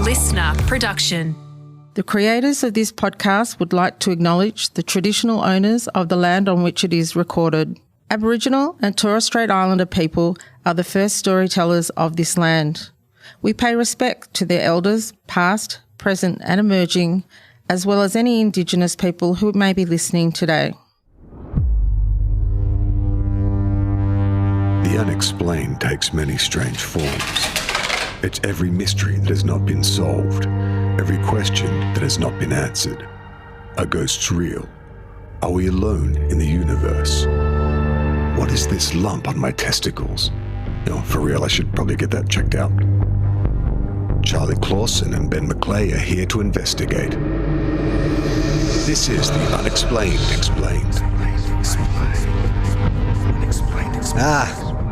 listener production. The creators of this podcast would like to acknowledge the traditional owners of the land on which it is recorded. Aboriginal and Torres Strait Islander people are the first storytellers of this land. We pay respect to their elders, past, present and emerging, as well as any Indigenous people who may be listening today. The unexplained takes many strange forms. It's every mystery that has not been solved, every question that has not been answered. Are ghosts real? Are we alone in the universe? What is this lump on my testicles? No, for real, I should probably get that checked out. Charlie Clausen and Ben McLeay are here to investigate. This is the Unexplained Explained.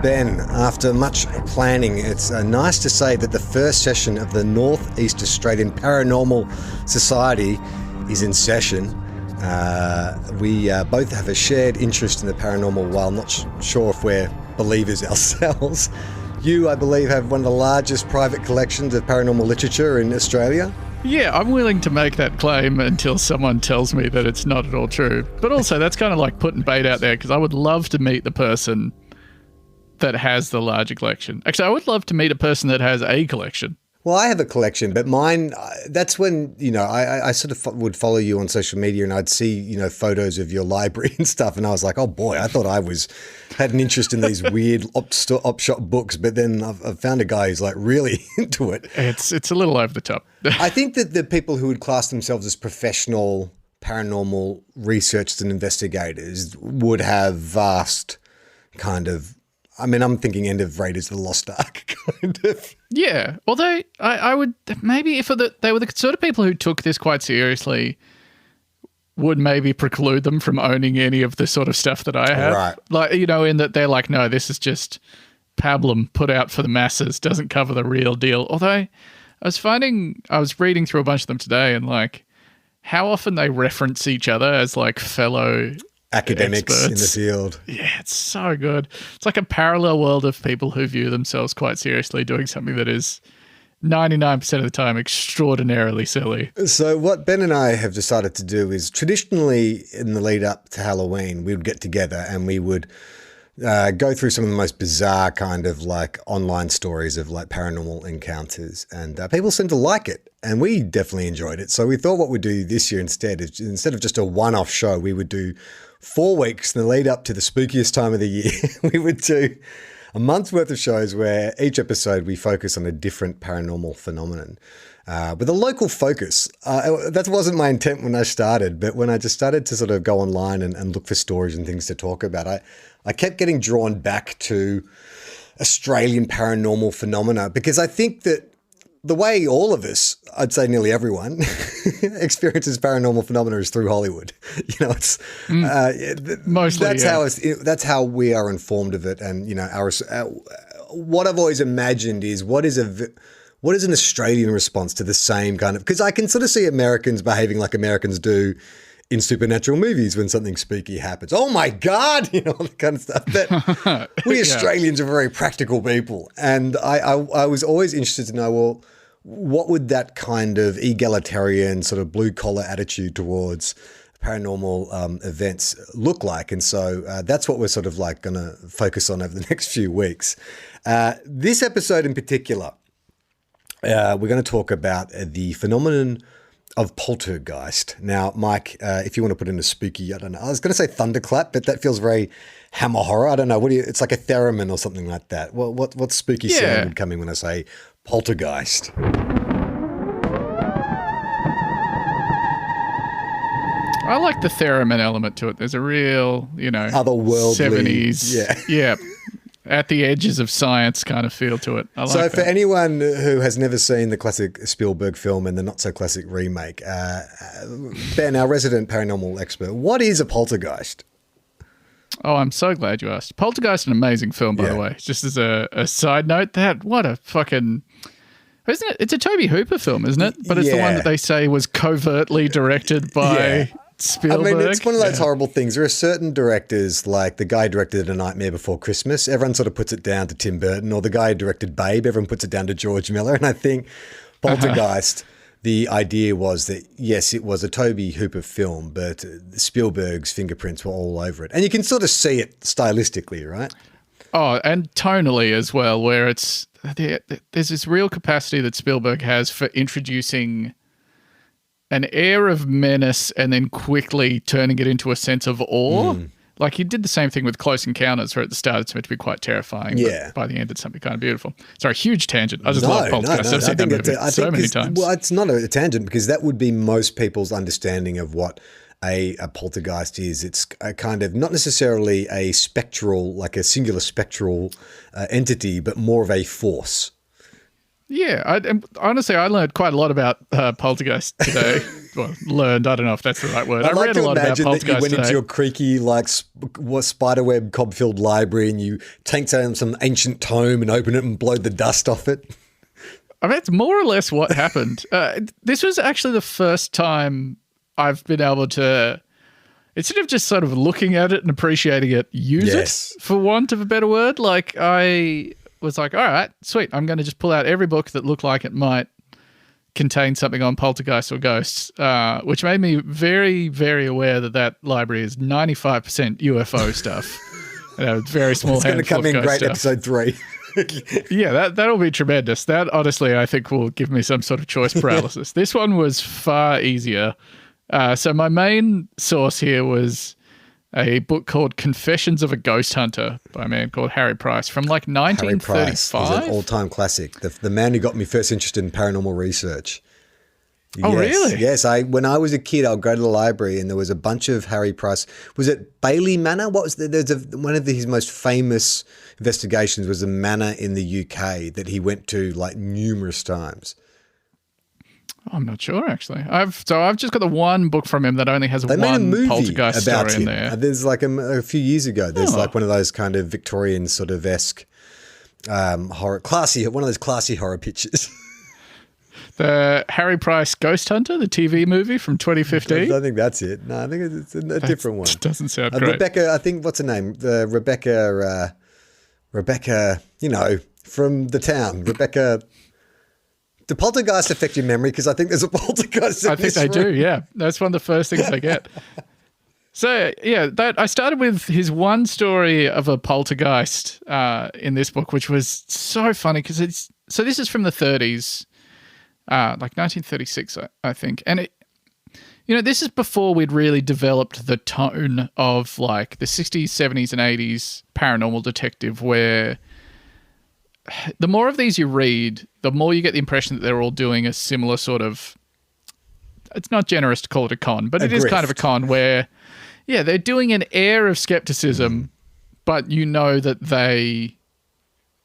Ben, after much planning, it's nice to say that the first session of the North-East Australian Paranormal Society is in session. We both have a shared interest in the paranormal while not sure if we're believers ourselves. You, I believe, have one of the largest private collections of paranormal literature in Australia. Yeah, I'm willing to make that claim until someone tells me that it's not at all true. But also, that's kind of like putting bait out there, because I would love to meet the person that has the larger collection. Actually, I would love to meet a person that has a collection. Well, I have a collection, but mine, that's when, I sort of would follow you on social media and I'd see, photos of your library and stuff. And I was like, oh boy, I thought I had an interest in these weird op-shop books. But then I've found a guy who's like really into it. It's a little over the top. I think that the people who would class themselves as professional paranormal researchers and investigators would have vast kind of, I'm thinking end of Raiders of the Lost Ark, kind of. Yeah, although I would maybe if they were the sort of people who took this quite seriously, would maybe preclude them from owning any of the sort of stuff that I have. Right. Like, in that they're like, no, this is just pablum put out for the masses, doesn't cover the real deal. Although I was reading through a bunch of them today and like how often they reference each other as like fellow academics experts in the field. Yeah, it's so good. It's like a parallel world of people who view themselves quite seriously doing something that is 99% of the time extraordinarily silly. So what Ben and I have decided to do is traditionally in the lead up to Halloween, we would get together and we would go through some of the most bizarre kind of like online stories of like paranormal encounters, and people seem to like it. And we definitely enjoyed it. So we thought what we'd do this year instead of just a one-off show, we would do 4 weeks in the lead up to the spookiest time of the year. We would do a month's worth of shows where each episode we focus on a different paranormal phenomenon with a local focus. That wasn't my intent when I started, but when I just started to sort of go online and look for stories and things to talk about, I kept getting drawn back to Australian paranormal phenomena, because I think that the way all of us, I'd say nearly everyone, experiences paranormal phenomena is through Hollywood. It's mostly that's how we are informed of it. And what I've always imagined is what is an Australian response to the same kind of, because I can sort of see Americans behaving like Americans do in supernatural movies when something spooky happens. Oh my God, all that kind of stuff. But we Australians are very practical people. And I was always interested to know, well, what would that kind of egalitarian sort of blue collar attitude towards paranormal events look like? And so that's what we're sort of like going to focus on over the next few weeks. This episode in particular, we're going to talk about the phenomenon of poltergeist. Now, Mike, if you want to put in a spooky, I don't know, I was going to say thunderclap, but that feels very Hammer horror. I don't know. It's like a theremin or something like that. What spooky sound would come in when I say poltergeist? I like the theremin element to it. There's a real, otherworldly, 70s, yeah, at the edges of science kind of feel to it. I like so that. For anyone who has never seen the classic Spielberg film and the not-so-classic remake, Ben, our resident paranormal expert, what is a poltergeist? Oh, I'm so glad you asked. Poltergeist is an amazing film, by the way. Just as a side note, what a fucking... Isn't it? It's a Tobe Hooper film, isn't it? But it's the one that they say was covertly directed by Spielberg. I mean, it's one of those horrible things. There are certain directors, like the guy who directed A Nightmare Before Christmas, everyone sort of puts it down to Tim Burton, or the guy who directed Babe, everyone puts it down to George Miller. And I think Poltergeist, the idea was that, yes, it was a Tobe Hooper film, but Spielberg's fingerprints were all over it. And you can sort of see it stylistically, right? Oh, and tonally as well, where there's this real capacity that Spielberg has for introducing an air of menace and then quickly turning it into a sense of awe. Like he did the same thing with Close Encounters, where at the start it's meant to be quite terrifying, but by the end it's something kind of beautiful. Sorry, huge tangent. I just love Poltergeist. I've seen that movie so many times. Well, it's not a tangent because that would be most people's understanding of what a poltergeist is. It's a kind of not necessarily a spectral, like a singular spectral entity, but more of a force. Yeah, honestly, I learned quite a lot about Poltergeist today. Well, learned, I don't know if that's the right word. I read a lot about Poltergeist today. That you went into your creaky, like, spiderweb cob-filled library and you tanked out some ancient tome and opened it and blowed the dust off it. I mean, that's more or less what happened. This was actually the first time I've been able to, instead of just sort of looking at it and appreciating it, use it, for want of a better word. Like, I was like, all right, sweet. I'm going to just pull out every book that looked like it might contain something on poltergeists or ghosts, which made me very, very aware that library is 95% UFO stuff. Very small handful of ghost stuff. It's going to come in great episode 3. Yeah, that'll be tremendous. That, honestly, I think will give me some sort of choice paralysis. This one was far easier. So my main source here was a book called Confessions of a Ghost Hunter by a man called Harry Price from like 1935. Harry Price is an all-time classic. The man who got me first interested in paranormal research. Oh, really? Yes. When I was a kid, I'd go to the library and there was a bunch of Harry Price. Was it Bailey Manor? What was one of his most famous investigations was a manor in the UK that he went to like numerous times. I'm not sure, actually. I've just got the one book from him that only has one poltergeist story in there. There's like a few years ago. There's like one of those kind of Victorian sort of esque horror, classy, one of those classy horror pictures. The Harry Price Ghost Hunter, the TV movie from 2015. I think that's it. No, I think it's a different one. Doesn't sound great. Rebecca, I think, what's her name? Rebecca, you know, from the town. Rebecca. Do poltergeist affect your memory? Because I think there's a poltergeist in this room. Do, yeah. That's one of the first things I get. So, yeah, I started with his one story of a poltergeist in this book, which was so funny because this is from the 30s, like 1936, I think. And, this is before we'd really developed the tone of like the 60s, 70s, and 80s paranormal detective where the more of these you read, the more you get the impression that they're all doing a similar sort of, it's not generous to call it a con, but it is kind of a con where, yeah, they're doing an air of skepticism, but you know that they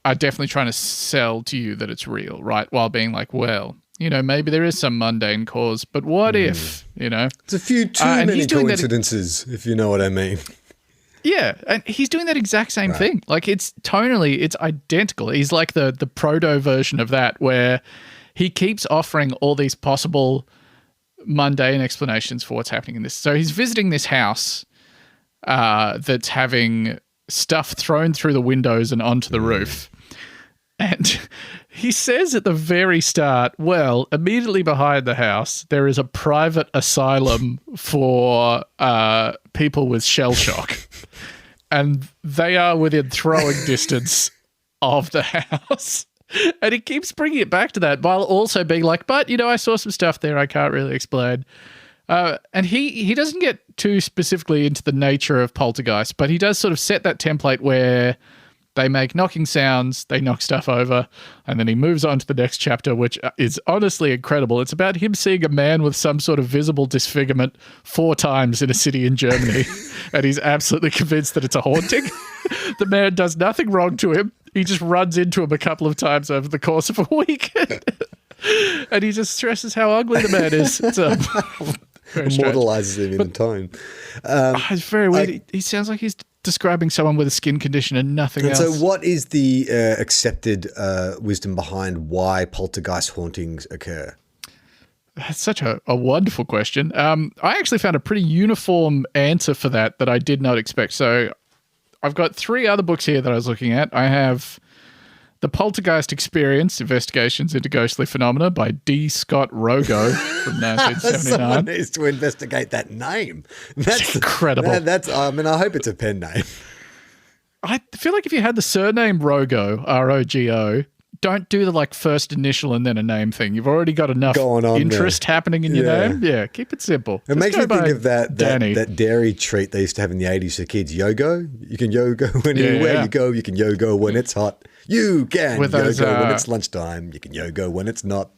are definitely trying to sell to you that it's real, right? While being like, well, maybe there is some mundane cause, but what if, It's a few too many coincidences, if you know what I mean. Yeah, and he's doing that exact same thing. Like it's identical. He's like the proto version of that where he keeps offering all these possible mundane explanations for what's happening in this. So he's visiting this house that's having stuff thrown through the windows and onto the roof. And he says at the very start, well, immediately behind the house, there is a private asylum for people with shell shock. And they are within throwing distance of the house. And he keeps bringing it back to that while also being like, but, I saw some stuff there I can't really explain. And he doesn't get too specifically into the nature of poltergeist, but he does sort of set that template where they make knocking sounds, they knock stuff over, and then he moves on to the next chapter, which is honestly incredible. It's about him seeing a man with some sort of visible disfigurement 4 times in a city in Germany, and he's absolutely convinced that it's a haunting. The man does nothing wrong to him. He just runs into him a couple of times over the course of a week. And he just stresses how ugly the man is. It's immortalizes him in tone. It's very weird. He sounds like he's describing someone with a skin condition and nothing else. So what is the accepted wisdom behind why poltergeist hauntings occur? That's such a wonderful question. I actually found a pretty uniform answer for that I did not expect. So I've got 3 other books here that I was looking at. I have The Poltergeist Experience, Investigations into Ghostly Phenomena by D. Scott Rogo from 1979. Someone needs to investigate that name. That's incredible. I hope it's a pen name. I feel like if you had the surname Rogo, R-O-G-O, don't do the first initial and then a name thing. You've already got enough interest happening in your name. Yeah, keep it simple. It makes me think of that dairy treat they used to have in the 80s for kids, Yogo. You can Yogo anywhere you go. You can Yogo when it's hot. You can Yogo when it's lunchtime. You can Yogo when it's not.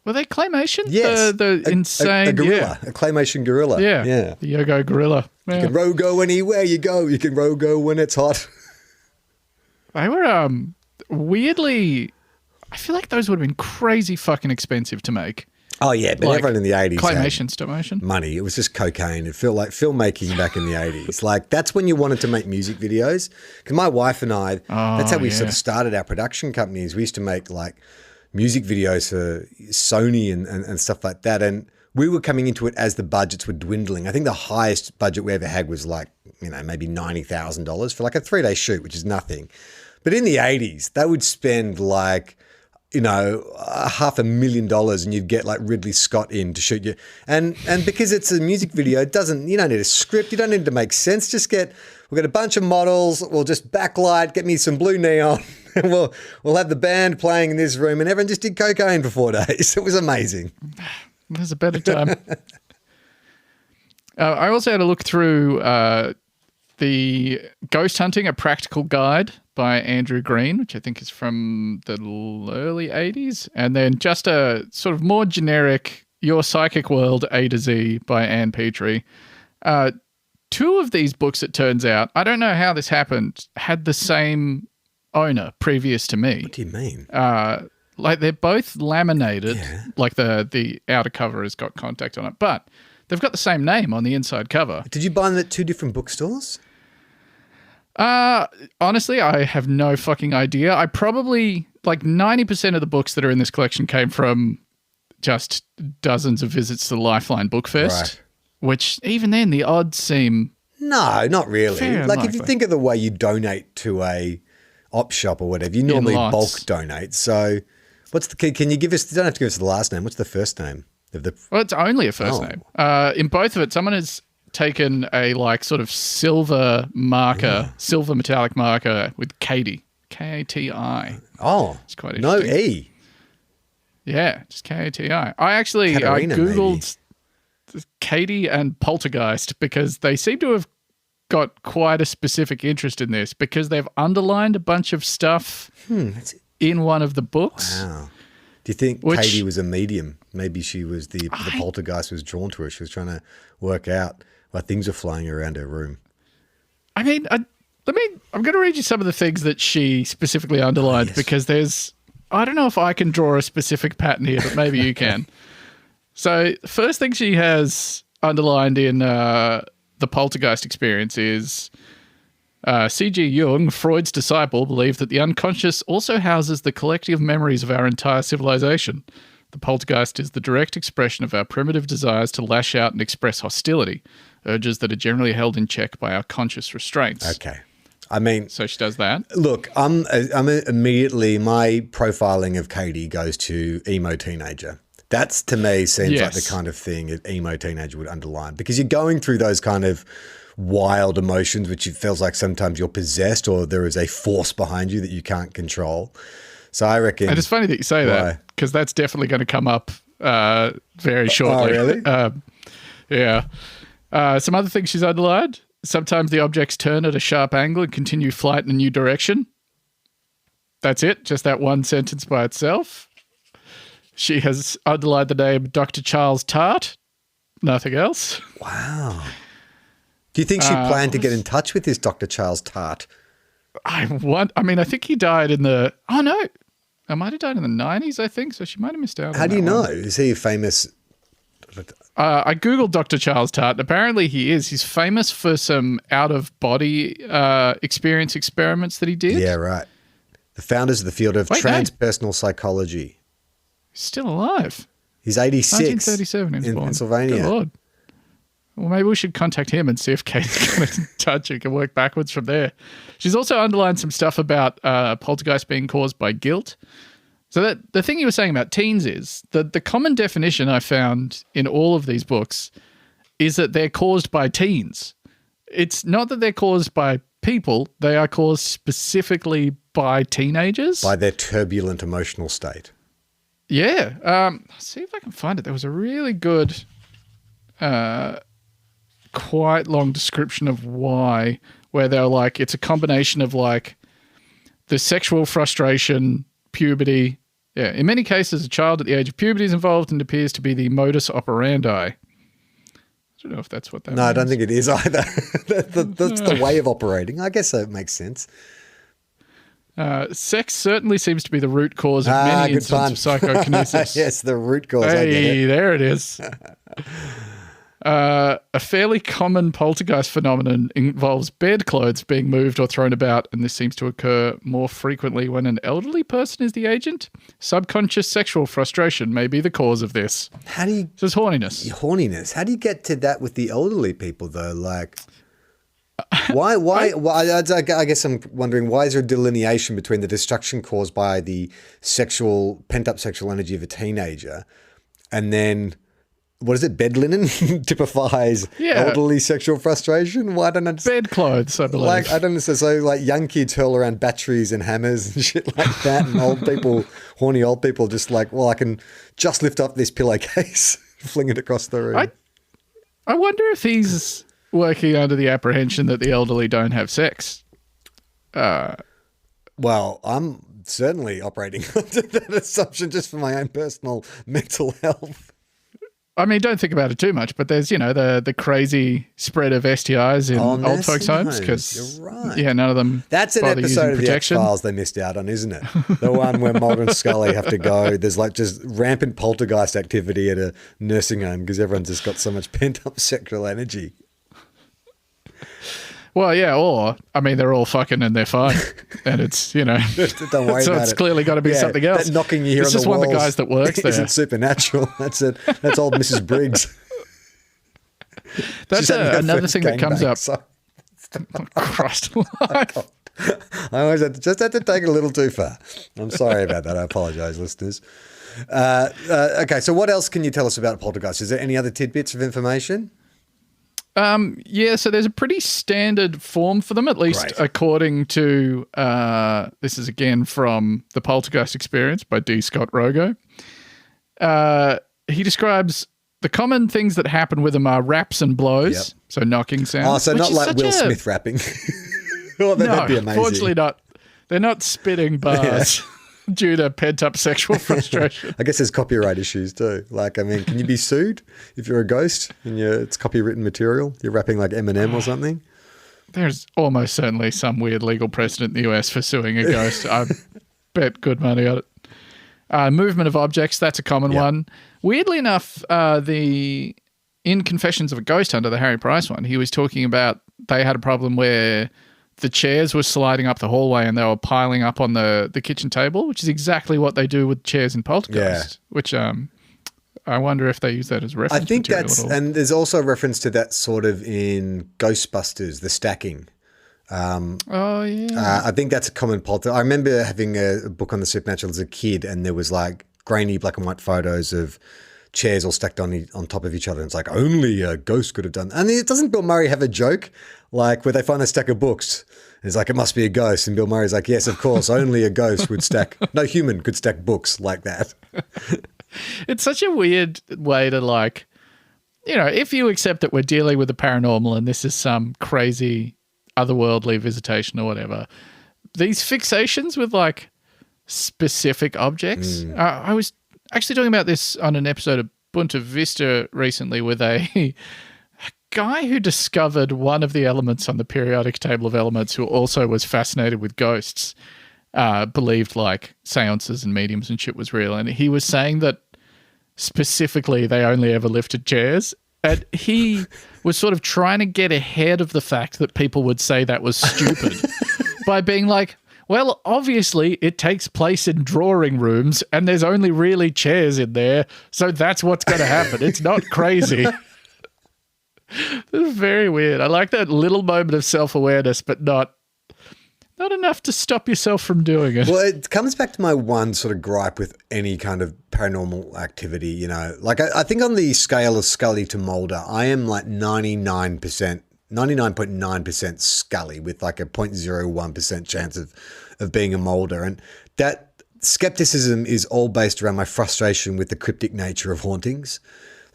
Were they claymation? Yes. The insane... A gorilla. A claymation gorilla. Yeah. The Yogo gorilla. Yeah. You can Rogo anywhere you go. You can Rogo when it's hot. They were weirdly... I feel like those would have been crazy fucking expensive to make. Oh, yeah. But everyone in the 80s claymation, stop motion. Money. It was just cocaine. It felt like filmmaking back in the 80s. That's when you wanted to make music videos. Because my wife and I, that's how we sort of started our production companies. We used to make music videos for Sony and stuff like that. And we were coming into it as the budgets were dwindling. I think the highest budget we ever had was maybe $90,000 for a 3-day shoot, which is nothing. But in the 80s, they would spend $500,000 and you'd get Ridley Scott in to shoot you. And because it's a music video, you don't need a script. You don't need to make sense. We've got a bunch of models. We'll just backlight, get me some blue neon. And we'll have the band playing in this room, and everyone just did cocaine for 4 days. It was amazing. There's a better time. I also had a look through the Ghost Hunting, A Practical Guide by Andrew Green, which I think is from the early 80s. And then just a sort of more generic Your Psychic World A to Z by Anne Petrie. Two of these books, it turns out, I don't know how this happened, had the same owner previous to me. What do you mean? They're both laminated, the outer cover has got contact on it, but they've got the same name on the inside cover. Did you buy them at two different bookstores? Honestly, I have no fucking idea. I probably 90% of the books that are in this collection came from just dozens of visits to the Lifeline Bookfest, right. Which even then the odds seem... No, not really. If you think of the way you donate to a op shop or whatever, you normally bulk donate. So what's the key? Can you give us, you don't have to give us the last name. What's the first name? Well, it's only a first name. In both of it, someone has taken a sort of silver marker, silver metallic marker with Katie, K-A-T-I. Oh, it's quite interesting. No E. Yeah, just K-A-T-I. I Googled Katie and Poltergeist because they seem to have got quite a specific interest in this because they've underlined a bunch of stuff in one of the books. Wow. Do you think Katie was a medium? Maybe she was the poltergeist was drawn to her. She was trying to work out why things are flying around her room. I mean, I'm going to read you some of the things that she specifically underlined because I don't know if I can draw a specific pattern here, but maybe you can. So the first thing she has underlined in the Poltergeist experience is C.G. Jung, Freud's disciple, believed that the unconscious also houses the collective memories of our entire civilization. The poltergeist is the direct expression of our primitive desires to lash out and express hostility, urges that are generally held in check by our conscious restraints. Okay. I mean... So she does that. Look, I'm immediately, my profiling of Katie goes to emo teenager. That's, to me, seems like the kind of thing an emo teenager would underline because you're going through those kind of wild emotions, which it feels like sometimes you're possessed or there is a force behind you that you can't control. So I reckon... And it's funny that you say that because that's definitely going to come up very shortly. Oh, really? Yeah. Some other things she's underlined. Sometimes the objects turn at a sharp angle and continue flight in a new direction. That's it. Just that one sentence by itself. She has underlined the name Dr. Charles Tart. Nothing else. Wow. Do you think she planned to get in touch with this Dr. Charles Tart? I think he died in the... Oh, no. I might have died in the 90s, I think, so she might have missed out on that. How do you know? Is he a famous... I Googled Dr. Charles Tart, and apparently he is. He's famous for some out-of-body experience experiments that he did. Yeah, right. The founders of the field of transpersonal psychology. He's still alive. He's 86. 1937 he was in born. Pennsylvania. Good Lord. Well, maybe we should contact him and see if Kate's got in touch and can work backwards from there. She's also underlined some stuff about poltergeist being caused by guilt. So that the thing you were saying about teens is that the common definition I found in all of these books is that they're caused by teens. It's not that they're caused by people. They are caused specifically by teenagers. By their turbulent emotional state. Yeah. See if I can find it. There was a really good... quite long description of why, where they're like, it's a combination of like the sexual frustration, puberty. Yeah. In many cases, a child at the age of puberty is involved and appears to be the modus operandi. I don't know if that's what that means. No, I don't think it is either. That's the way of operating. I guess that makes sense. Sex certainly seems to be the root cause of many instances of psychokinesis. Yes, the root cause. Hey, I get it. there it is. A fairly common poltergeist phenomenon involves bedclothes being moved or thrown about, and this seems to occur more frequently when an elderly person is the agent. Subconscious sexual frustration may be the cause of this. How do you... So it's horniness. Horniness. How do you get to that with the elderly people, though? Like... Why? I guess I'm wondering, why is there a delineation between the destruction caused by the pent-up sexual energy of a teenager and then... What is it? Bed linen typifies elderly sexual frustration. Why don't I just, bedclothes? I believe. Like I don't know. So like young kids hurl around batteries and hammers and shit like that, and old people, horny old people, just like, well, I can just lift up this pillowcase, fling it across the room. I wonder if he's working under the apprehension that the elderly don't have sex. Well, I'm certainly operating under that assumption just for my own personal mental health. I mean, don't think about it too much, but there's, the crazy spread of STIs in old folks' homes because, right. None of them. That's an episode of the X-Files they missed out on, isn't it? The one where Mulder and Scully have to go. There's like just rampant poltergeist activity at a nursing home because everyone's just got so much pent-up sexual energy. Well, yeah, or, I mean, they're all fucking and they're fine. And it's, Don't worry so about it's it. clearly got to be something else. That knocking you here it's on the walls. It's just one of the guys that works there. Isn't supernatural. That's it. That's old Mrs. Briggs. That's another thing that comes up. Oh, Christ alive. I always had to take it a little too far. I'm sorry about that. I apologize, listeners. Okay, so what else can you tell us about poltergeist? Is there any other tidbits of information? So there's a pretty standard form for them, at least according to, this is again from The Poltergeist Experience by D. Scott Rogo. He describes the common things that happen with them are raps and blows, so knocking sounds. Oh, so not like Will Smith rapping. Oh, that'd be amazing. Fortunately not. They're not spitting bars. Due to pent-up sexual frustration. I guess there's copyright issues too. Like, I mean, can you be sued if you're a ghost and it's copywritten material? You're rapping like Eminem or something? There's almost certainly some weird legal precedent in the US for suing a ghost. I bet good money on it. Movement of objects, that's a common one. Weirdly enough, in Confessions of a Ghost Hunter, the Harry Price one, he was talking about they had a problem where the chairs were sliding up the hallway and they were piling up on the kitchen table, which is exactly what they do with chairs in Poltergeist, which I wonder if they use that as reference. I think and there's also a reference to that sort of in Ghostbusters, the stacking. I think that's a common poltergeist. I remember having a book on the supernatural as a kid and there was like grainy black and white photos of chairs all stacked on top of each other. And it's like, only a ghost could have done that. And doesn't Bill Murray have a joke like where they find a stack of books? And it's like, it must be a ghost. And Bill Murray's like, yes, of course, only a ghost would no human could stack books like that. It's such a weird way to like, if you accept that we're dealing with the paranormal and this is some crazy otherworldly visitation or whatever, these fixations with like specific objects. I was actually talking about this on an episode of Boonta Vista recently with a guy who discovered one of the elements on the periodic table of elements who also was fascinated with ghosts, believed like seances and mediums and shit was real. And he was saying that specifically they only ever lifted chairs. And he was sort of trying to get ahead of the fact that people would say that was stupid by being like, well, obviously it takes place in drawing rooms and there's only really chairs in there. So that's what's going to happen. It's not crazy. This is very weird. I like that little moment of self-awareness, but not enough to stop yourself from doing it. Well, it comes back to my one sort of gripe with any kind of paranormal activity, you know. Like I think on the scale of Scully to Mulder, I am like 99.9% Scully with like a 0.01% chance of being a Mulder. And that skepticism is all based around my frustration with the cryptic nature of hauntings.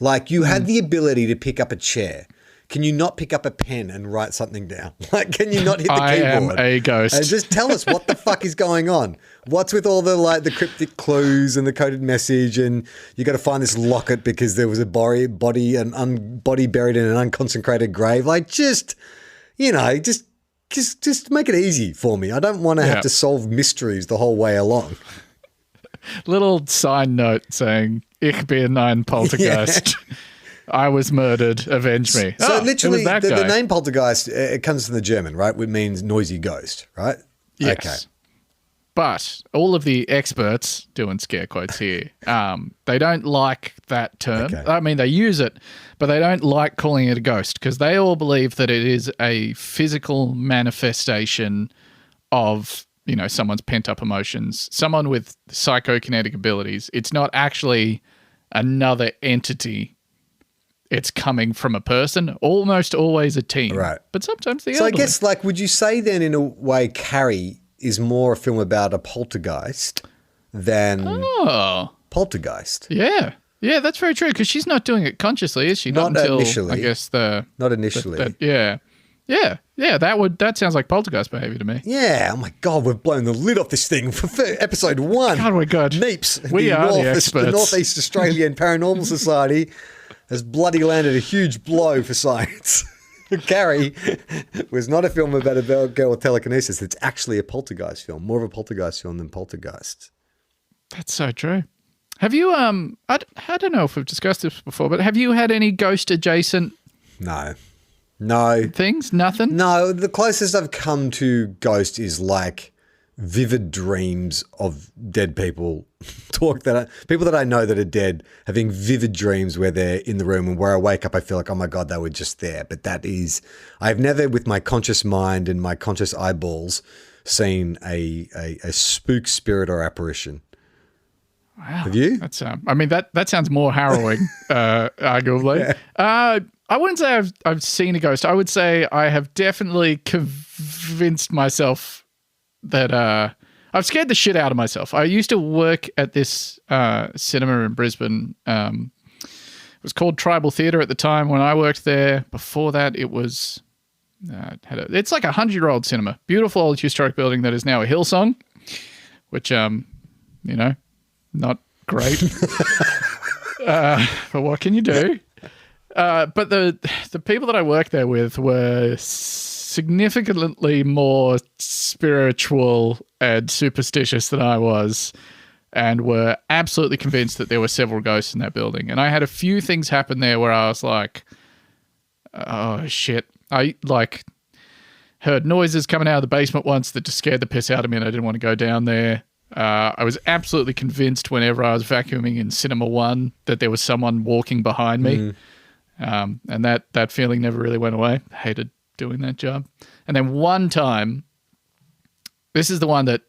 Like you had the ability to pick up a chair. Can you not pick up a pen and write something down? Like, can you not hit the I keyboard? am a ghost. And just tell us what the fuck is going on. What's with all the cryptic clues and the coded message, and you got to find this locket because there was a body buried in an unconsecrated grave. Like, just make it easy for me. I don't want to have to solve mysteries the whole way along. Little sign note saying, "Ich bin ein Poltergeist." Yeah. I was murdered. Avenge me. So literally, the name Poltergeist, it comes from the German, right? Which means noisy ghost, right? Yes. Okay. But all of the experts, doing scare quotes here, they don't like that term. Okay. I mean, they use it, but they don't like calling it a ghost because they all believe that it is a physical manifestation of, someone's pent-up emotions, someone with psychokinetic abilities. It's not actually another entity. It's coming from a person, almost always a team. Right. But sometimes the So elderly. I guess, would you say then in a way Carrie is more a film about a poltergeist than Poltergeist? Yeah. Yeah, that's very true because she's not doing it consciously, is she? Not until, initially. I guess Not initially. Yeah. That sounds like poltergeist behavior to me. Yeah. Oh my God, we've blown the lid off this thing for episode 1. God, we're good. NEAPS. We are the experts. The North-East Australian Paranormal Society has bloody landed a huge blow for science. Carrie was not a film about a girl with telekinesis. It's actually a poltergeist film, more of a poltergeist film than Poltergeist. That's so true. Have you, I don't know if we've discussed this before, but have you had any ghost adjacent things? Nothing? No, the closest I've come to ghost is like vivid dreams of dead people. People that I know that are dead having vivid dreams where they're in the room, and where I wake up I feel like, oh my God, they were just there. But I've never with my conscious mind and my conscious eyeballs seen a spook, spirit or apparition. Wow. Have you? That's that sounds more harrowing, arguably. Yeah. I wouldn't say I've seen a ghost. I would say I have definitely convinced myself that I've scared the shit out of myself. I used to work at this cinema in Brisbane. It was called Tribal Theatre at the time when I worked there. Before that, it was it's like 100-year-old cinema. Beautiful old historic building that is now a Hillsong, which not great. But what can you do? But the people that I worked there with were significantly more spiritual and superstitious than I was, and were absolutely convinced that there were several ghosts in that building. And I had a few things happen there where I was like, oh shit. I heard noises coming out of the basement once that just scared the piss out of me and I didn't want to go down there. I was absolutely convinced whenever I was vacuuming in Cinema 1 that there was someone walking behind me. And that feeling never really went away. I hated doing that job. And then one time, this is the one that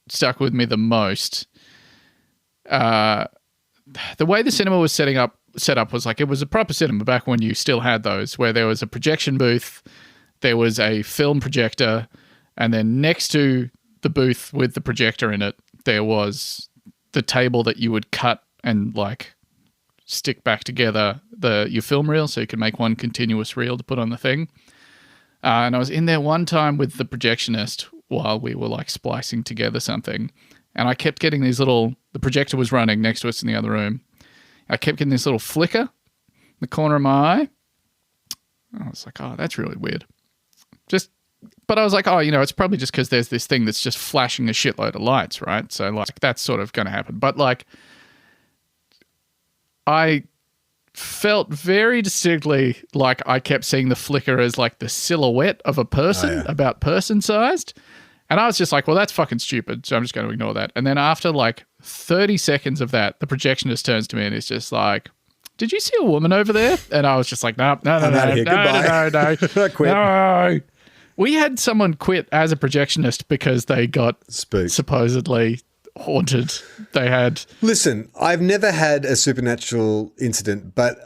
stuck with me the most. The way the cinema was set up was like it was a proper cinema back when you still had those, where there was a projection booth, there was a film projector, and then next to the booth with the projector in it, there was the table that you would cut and stick back together your film reel so you could make one continuous reel to put on the thing. And I was in there one time with the projectionist while we were splicing together something. And I kept getting the projector was running next to us in the other room. I kept getting this little flicker in the corner of my eye. I was like, oh, that's really weird. But I was like, oh, it's probably just because there's this thing that's just flashing a shitload of lights, right? So that's sort of going to happen. But I felt very distinctly like I kept seeing the flicker as the silhouette of a person, about person sized. And I was just like, well, that's fucking stupid. So I'm just going to ignore that. And then after 30 seconds of that, the projectionist turns to me and is just like, did you see a woman over there? And I was just like, no. Quit. We had someone quit as a projectionist because they got Spooked. supposedly haunted. They had... Listen, I've never had a supernatural incident, but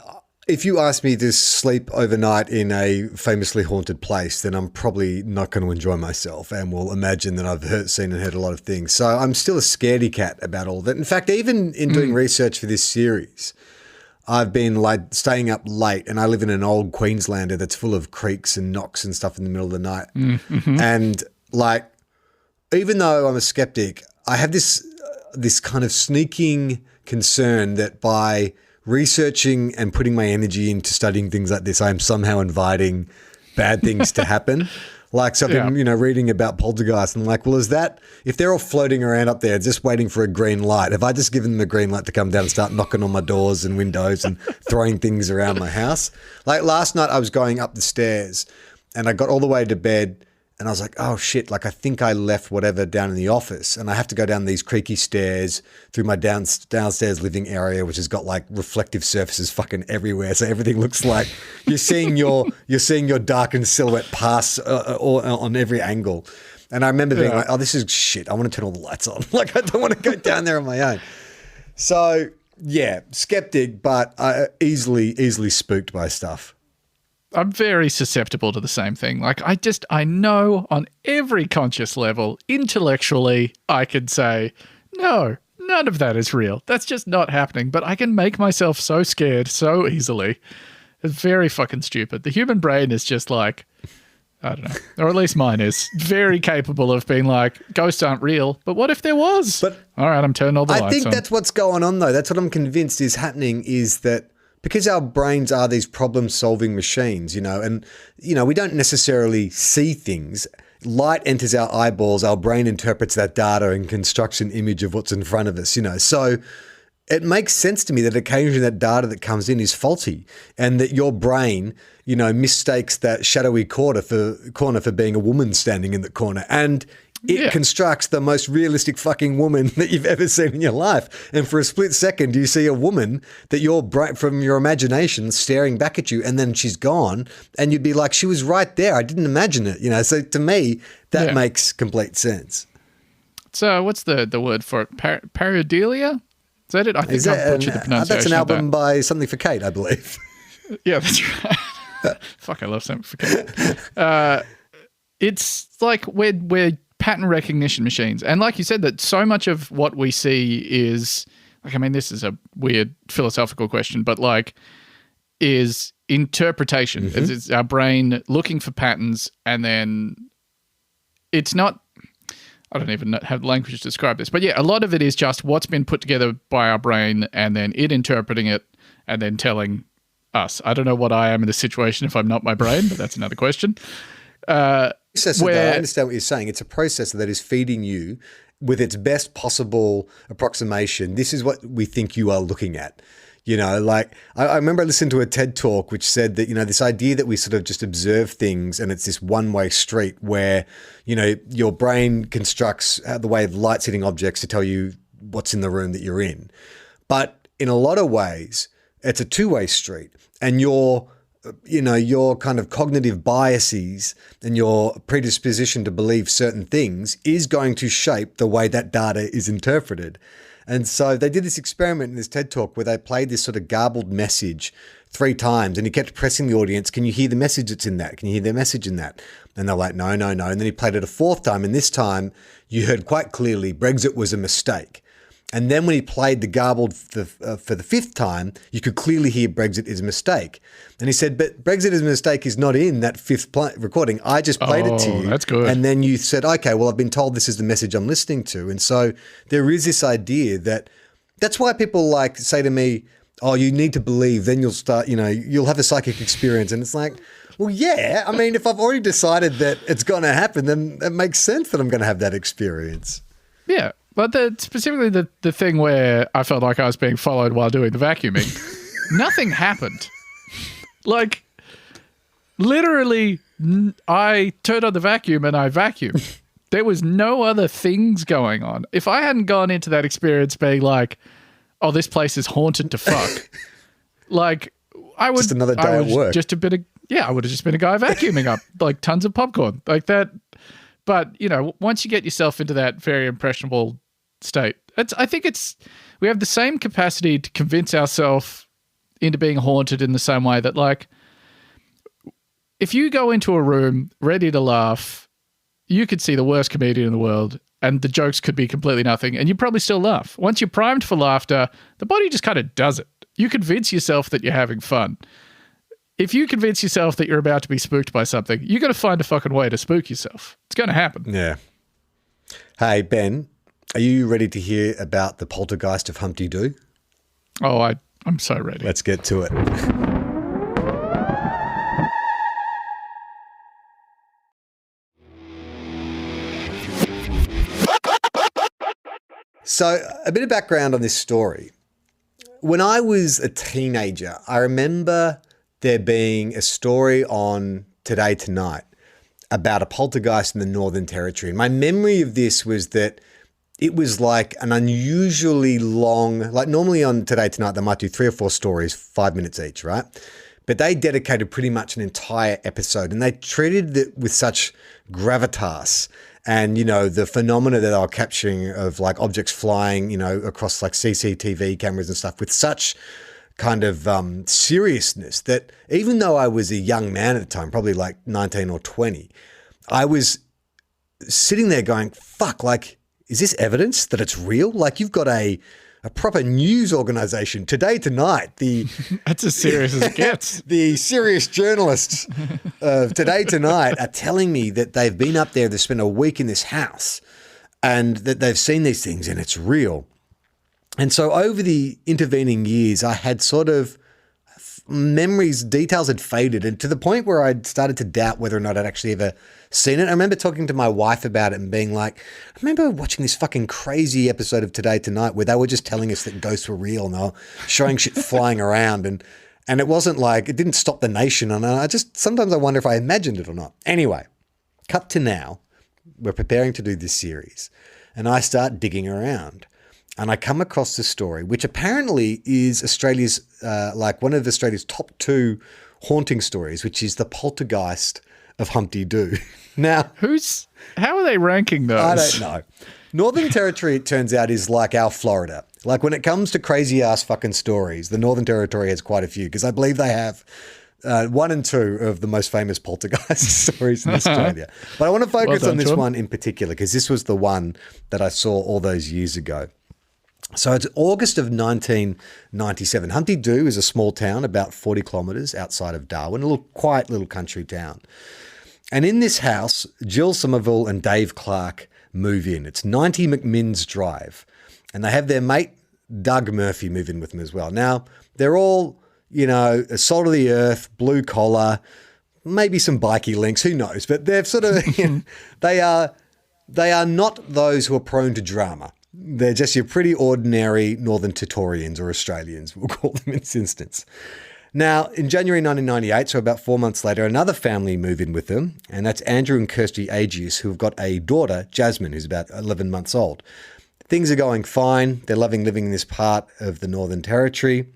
if you ask me to sleep overnight in a famously haunted place, then I'm probably not going to enjoy myself and will imagine that I've seen and heard a lot of things. So I'm still a scaredy cat about all that. In fact, even in doing research for this series, I've been like staying up late, and I live in an old Queenslander that's full of creeks and knocks and stuff in the middle of the night. And like, even though I'm a skeptic, I have this kind of sneaking concern that by researching and putting my energy into studying things like this, I am somehow inviting bad things to happen. Like, so I've been, reading about poltergeists, and like, well, is that, if they're all floating around up there just waiting for a green light, have I just given them a green light to come down and start knocking on my doors and windows and throwing things around my house? Like last night I was going up the stairs and I got all the way to bed, and I was like, oh shit, like I think I left whatever down in the office, and I have to go down these creaky stairs through my downstairs living area, which has got like reflective surfaces fucking everywhere. So everything looks like you're seeing your darkened silhouette pass on every angle. And I remember being like, oh, this is shit. I want to turn all the lights on. Like, I don't want to go down there on my own. So yeah, skeptic, but easily spooked by stuff. I'm very susceptible to the same thing. Like, I know on every conscious level, intellectually, I could say, no, none of that is real. That's just not happening. But I can make myself so scared so easily. It's very fucking stupid. The human brain is just like, I don't know, or at least mine is, very capable of being like, ghosts aren't real, but what if there was? But all right, I'm turning all the lights on. I think that's what's going on, though. That's what I'm convinced is happening, is that because our brains are these problem-solving machines, and, we don't necessarily see things. Light enters our eyeballs, our brain interprets that data and constructs an image of what's in front of us, So it makes sense to me that occasionally that data that comes in is faulty, and that your brain, mistakes that shadowy corner for being a woman standing in the corner. And it constructs the most realistic fucking woman that you've ever seen in your life. And for a split second, you see a woman that from your imagination staring back at you, and then she's gone, and you'd be like, she was right there. I didn't imagine it, So to me, that makes complete sense. So what's the word for it? Pareidolia? Is that it? I think I butchered the pronunciation. That's an album by Something for Kate, I believe. Yeah, that's right. Fuck, I love Something for Kate. It's like we're pattern recognition machines. And like you said, that so much of what we see is, like, I mean, this is a weird philosophical question, but like, is interpretation. Mm-hmm. It's our brain looking for patterns, and then it's not, I don't even have language to describe this, but yeah, a lot of it is just what's been put together by our brain and then it interpreting it and then telling us. I don't know what I am in this situation if I'm not my brain, but that's another question. I understand what you're saying. It's a processor that is feeding you with its best possible approximation. This is what we think you are looking at. Like I remember I listened to a TED talk which said that, this idea that we sort of just observe things and it's this one-way street where, your brain constructs the way of lights hitting objects to tell you what's in the room that you're in. But in a lot of ways, it's a two-way street, and your kind of cognitive biases and your predisposition to believe certain things is going to shape the way that data is interpreted. And so they did this experiment in this TED talk where they played this sort of garbled message 3 times, and he kept pressing the audience, can you hear the message that's in that? Can you hear the message in that? And they're like, no. And then he played it a 4th time, and this time you heard quite clearly Brexit was a mistake. And then when he played the garbled for the 5th time, you could clearly hear Brexit is a mistake. And he said, but Brexit is a mistake is not in that 5th recording. I just played it to you. That's good. And then you said, okay, well, I've been told this is the message I'm listening to. And so there is this idea that's why people like say to me, oh, you need to believe, then you'll start, you'll have a psychic experience. And it's like, well, yeah, I mean, if I've already decided that it's going to happen, then it makes sense that I'm going to have that experience. Yeah. But specifically the thing where I felt like I was being followed while doing the vacuuming, nothing happened. Like, literally, I turned on the vacuum and I vacuumed. There was no other things going on. If I hadn't gone into that experience being like, oh, this place is haunted to fuck, Like, I would Just another day at work. I would have just been a guy vacuuming up like tons of popcorn like that. But, once you get yourself into that very impressionable state, I think we have the same capacity to convince ourselves into being haunted in the same way that, like, if you go into a room ready to laugh, you could see the worst comedian in the world and the jokes could be completely nothing and you probably still laugh. Once you're primed for laughter, the body just kind of does it. You convince yourself that you're having fun. If you convince yourself that you're about to be spooked by something, you got to find a fucking way to spook yourself. It's going to happen. Yeah. Hey, Ben, are you ready to hear about the Poltergeist of Humpty Doo? Oh, I'm so ready. Let's get to it. So, a bit of background on this story. When I was a teenager, I remember there being a story on Today Tonight about a poltergeist in the Northern Territory. And my memory of this was that it was like an unusually long, like normally on Today Tonight, they might do 3 or 4 stories, 5 minutes each, right? But they dedicated pretty much an entire episode and they treated it with such gravitas and, the phenomena that they were capturing of like objects flying, across like CCTV cameras and stuff with such kind of seriousness that even though I was a young man at the time, probably like 19 or 20, I was sitting there going, fuck, like, is this evidence that it's real? Like you've got a proper news organization, Today Tonight, that's as serious as it gets. The serious journalists of Today Tonight are telling me that they've been up there, they've spent a week in this house and that they've seen these things and it's real. And so over the intervening years, I had sort of memories, details had faded and to the point where I'd started to doubt whether or not I'd actually ever seen it. I remember talking to my wife about it and being like, I remember watching this fucking crazy episode of Today Tonight where they were just telling us that ghosts were real and they were showing shit flying around and it wasn't like, it didn't stop the nation. And sometimes I wonder if I imagined it or not. Anyway, cut to now, we're preparing to do this series and I start digging around. And I come across this story, which apparently is Australia's, like one of Australia's top 2 haunting stories, which is the Poltergeist of Humpty Doo. Now, how are they ranking those? I don't know. Northern Territory, it turns out, is like our Florida. Like when it comes to crazy ass fucking stories, the Northern Territory has quite a few because I believe they have 1 and 2 of the most famous poltergeist stories in Australia. But I want to focus on this one in particular because this was the one that I saw all those years ago. So it's August of 1997. Humpty Doo is a small town about 40 kilometres outside of Darwin, a quiet little country town. And in this house, Jill Somerville and Dave Clark move in. It's 90 McMinns Drive. And they have their mate, Doug Murphy, move in with them as well. Now, they're all, salt of the earth, blue collar, maybe some bikey links, who knows? But they're sort of, they are not those who are prone to drama. They're just your pretty ordinary Northern Territorians or Australians, we'll call them in this instance. Now, in January 1998, so about 4 months later, another family move in with them, and that's Andrew and Kirsty Agius, who've got a daughter, Jasmine, who's about 11 months old. Things are going fine. They're loving living in this part of the Northern Territory.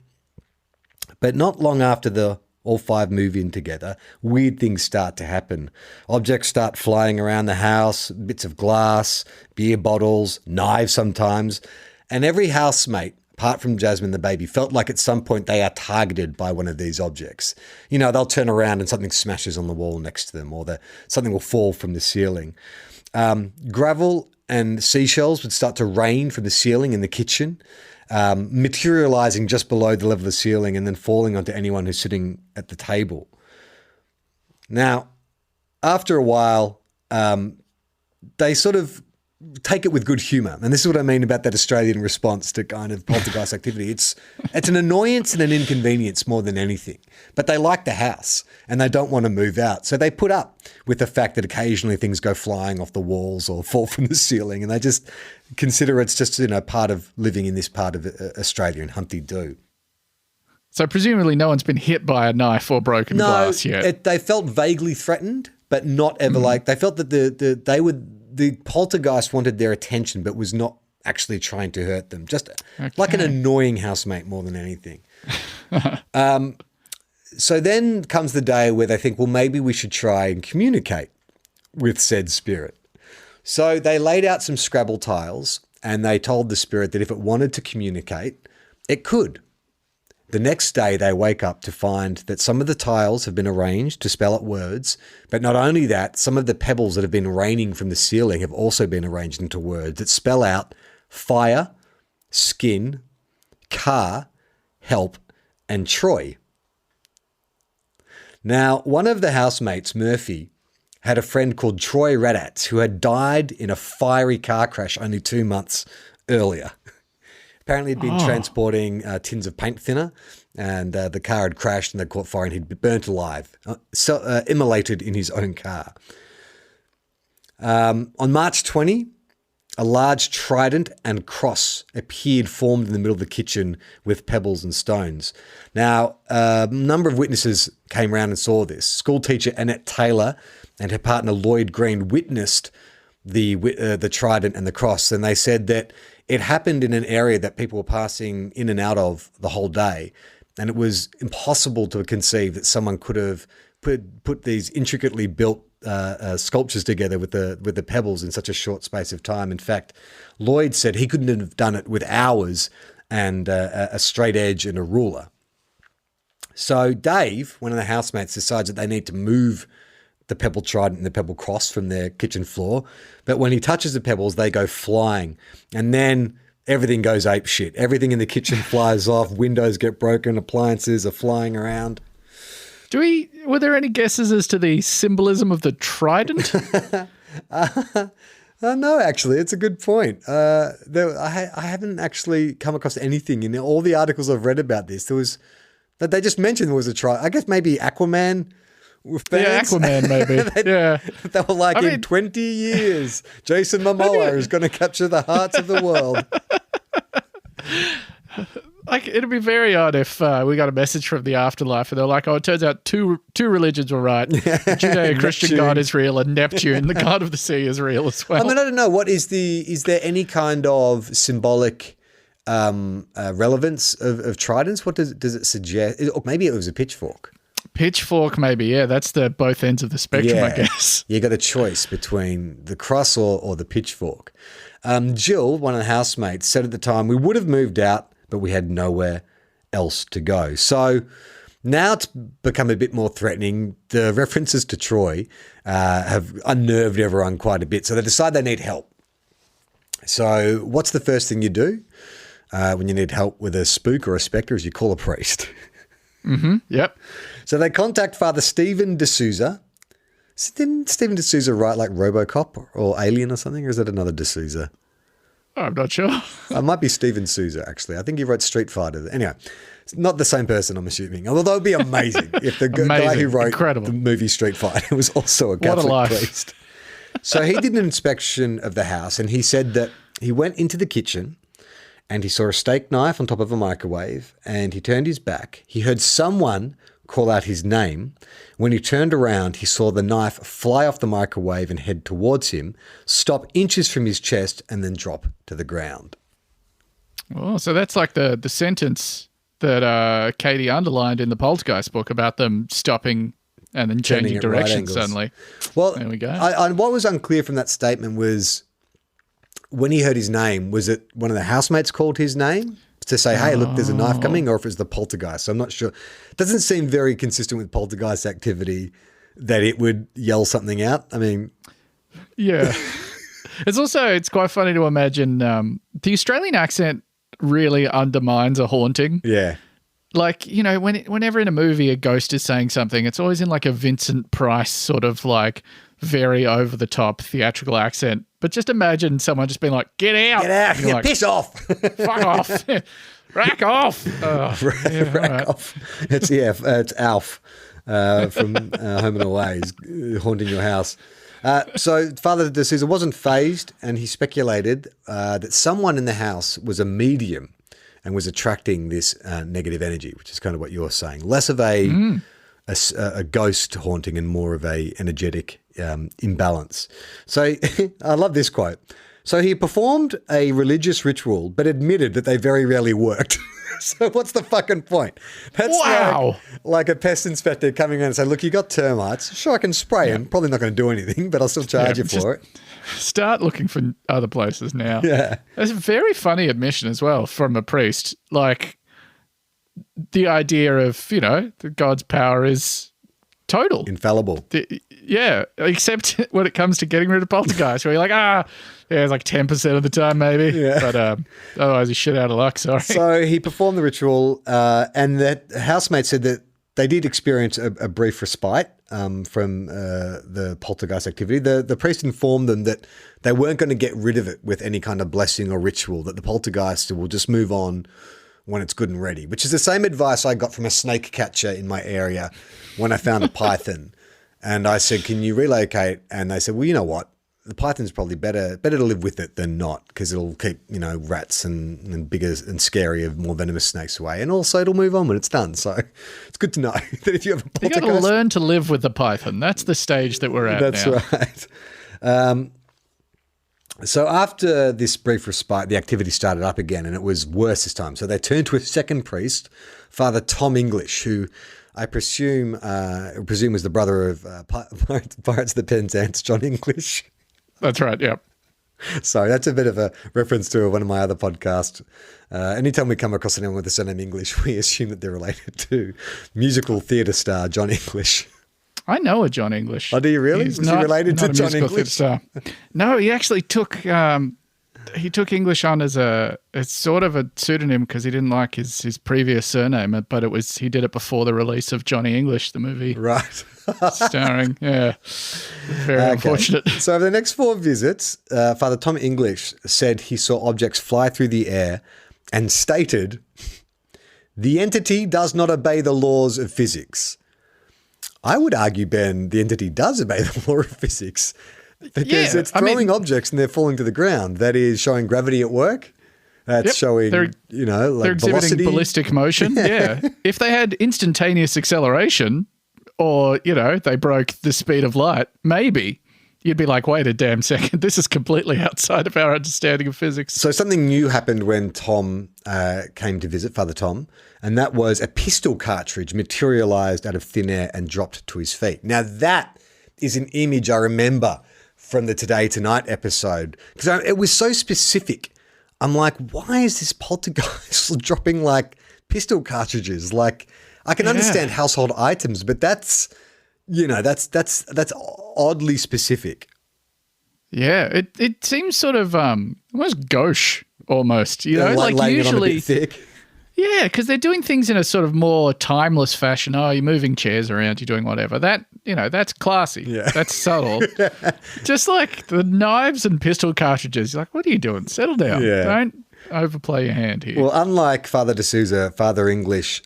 But not long after all 5 move in together, weird things start to happen. Objects start flying around the house, bits of glass, beer bottles, knives sometimes. And every housemate, apart from Jasmine the baby, felt like at some point they are targeted by one of these objects. They'll turn around and something smashes on the wall next to them or something will fall from the ceiling. Gravel and seashells would start to rain from the ceiling in the kitchen, materializing just below the level of the ceiling and then falling onto anyone who's sitting at the table. Now, after a while, they sort of take it with good humor. And this is what I mean about that Australian response to kind of poltergeist activity. It's an annoyance and an inconvenience more than anything. But they like the house and they don't want to move out. So they put up with the fact that occasionally things go flying off the walls or fall from the ceiling. And they just consider it's just, part of living in this part of Australia in Humpty Doo. So presumably no one's been hit by a knife or broken glass yet. They felt vaguely threatened, but not ever like, they felt that the poltergeist wanted their attention, but was not actually trying to hurt them. Just like an annoying housemate more than anything. So then comes the day where they think, well, maybe we should try and communicate with said spirit. So they laid out some Scrabble tiles and they told the spirit that if it wanted to communicate, it could. The next day they wake up to find that some of the tiles have been arranged to spell out words, but not only that, some of the pebbles that have been raining from the ceiling have also been arranged into words that spell out fire, skin, car, help, and Troy. Now, one of the housemates, Murphy, had a friend called Troy Radatz who had died in a fiery car crash only 2 months earlier. Apparently he'd been transporting tins of paint thinner and the car had crashed and they caught fire and he'd been burnt alive, immolated in his own car. On March 20, a large trident and cross appeared formed in the middle of the kitchen with pebbles and stones. Now, a number of witnesses came around and saw this. School teacher Annette Taylor and her partner Lloyd Green witnessed the trident and the cross, and they said that it happened in an area that people were passing in and out of the whole day, and it was impossible to conceive that someone could have put these intricately built sculptures together with the pebbles in such a short space of time. In fact, Lloyd said he couldn't have done it with hours and a straight edge and a ruler. So Dave, one of the housemates, decides that they need to move the pebble trident and the pebble cross from their kitchen floor. But when he touches the pebbles, they go flying. And then everything goes ape shit. Everything in the kitchen flies off. Windows get broken. Appliances are flying around. Were there any guesses as to the symbolism of the trident? No, actually, it's a good point. I haven't actually come across anything in all the articles I've read about this. They just mentioned there was a trident. I guess maybe Aquaman. Yeah, Aquaman, maybe. They were like, in 20 years, Jason Momoa is going to capture the hearts of the world. Like, it'd be very odd if we got a message from the afterlife and they're like, oh, it turns out two religions were right. The Judeo-Christian God is real and Neptune, the god of the sea, is real as well. I mean, I don't know. Is there any kind of symbolic relevance of tridents? What does it suggest? Or maybe it was a pitchfork. Pitchfork, maybe, yeah. That's the both ends of the spectrum, I guess. You got a choice between the cross or the pitchfork. Jill, one of the housemates, said at the time, we would have moved out, but we had nowhere else to go. So now it's become a bit more threatening. The references to Troy have unnerved everyone quite a bit. So they decide they need help. So what's the first thing you do when you need help with a spook or a spectre? Is you call a priest. Mm-hmm. Yep. So they contact Father Stephen D'Souza. Didn't Stephen D'Souza write like RoboCop or Alien or something? Or is that another D'Souza? I'm not sure. It might be Steven Souza, actually. I think he wrote Street Fighter. Anyway, it's not the same person, I'm assuming. Although it would be amazing if the guy who wrote the movie Street Fighter was also a Catholic priest. So he did an inspection of the house and he said that he went into the kitchen and he saw a steak knife on top of a microwave and he turned his back. He heard someone call out his name. When he turned around, he saw the knife fly off the microwave and head towards him, stop inches from his chest, and then drop to the ground. Oh, so that's like the sentence that Katie underlined in the Poltergeist book about them stopping and then changing direction suddenly. Well, there we go. What was unclear from that statement was when he heard his name, was it one of the housemates called his name to say, hey, look, there's a knife coming, or if it was the poltergeist? So I'm not sure. It doesn't seem very consistent with poltergeist activity that it would yell something out. I mean... Yeah. It's quite funny to imagine the Australian accent really undermines a haunting. Yeah. Like, you know, whenever in a movie a ghost is saying something, it's always in like a Vincent Price sort of like very over-the-top theatrical accent. But just imagine someone just being like, get out. Get out. Yeah, like, piss off. Fuck off. Rack off. Rack off. It's Alf from Home and Away. He's haunting your house. So Father D'Souza wasn't fazed, and he speculated that someone in the house was a medium and was attracting this negative energy, which is kind of what you're saying. Less of a ghost haunting and more of a energetic imbalance. So I love this quote. So he performed a religious ritual, but admitted that they very rarely worked. So what's the fucking point? That's Wow. like a pest inspector coming in and saying, look, you got termites. Sure, I can spray them. Probably not going to do anything, but I'll still charge you for it. Start looking for other places now. Yeah. It's a very funny admission as well from a priest. Like the idea of, that God's power is total. Infallible. Yeah, except when it comes to getting rid of poltergeists, where you're like, it's like 10% of the time maybe. Yeah. But otherwise he's shit out of luck, sorry. So he performed the ritual and that housemate said that they did experience a brief respite from the poltergeist activity. The priest informed them that they weren't going to get rid of it with any kind of blessing or ritual, that the poltergeist will just move on when it's good and ready, which is the same advice I got from a snake catcher in my area when I found a python. And I said, can you relocate? And they said, well, you know what? The python's probably better to live with it than not, because it'll keep, rats and bigger and scarier, more venomous snakes away. And also it'll move on when it's done. So it's good to know that if you have a poltergeist... You got to learn to live with the python. That's the stage that we're at now. That's right. So after this brief respite, the activity started up again, and it was worse this time. So they turned to a second priest, Father Tom English, who I presume was the brother of Pirates of the Penzance, John English. That's right, yep. So that's a bit of a reference to one of my other podcasts. Anytime we come across anyone with the surname English, we assume that they're related to musical theatre star John English. I know a John English. Oh, do you really? Was he related to John English? No, he actually took English on as it's sort of a pseudonym because he didn't like his previous surname, but he did it before the release of Johnny English, the movie. Right. Starring, very unfortunate. So over the next 4 visits, Father Tom English said he saw objects fly through the air and stated, the entity does not obey the laws of physics. I would argue, Ben, the entity does obey the law of physics because it's throwing objects and they're falling to the ground. That is showing gravity at work. That's showing, they're exhibiting velocity. Ballistic motion. Yeah. If they had instantaneous acceleration or, they broke the speed of light, maybe you'd be like, wait a damn second. This is completely outside of our understanding of physics. So something new happened when Tom came to visit, Father Tom, and that was a pistol cartridge materialized out of thin air and dropped to his feet. Now that is an image I remember from the Today Tonight episode because it was so specific. I'm like, why is this poltergeist dropping like pistol cartridges? Like, I can understand household items, but that's oddly specific. Yeah, it seems sort of almost gauche almost. Like laying usually it on a bit thick. Yeah, because they're doing things in a sort of more timeless fashion. Oh, you're moving chairs around, you're doing whatever. That, that's classy. Yeah. That's subtle. Just like the knives and pistol cartridges. You're like, what are you doing? Settle down. Yeah. Don't overplay your hand here. Well, unlike Father D'Souza, Father English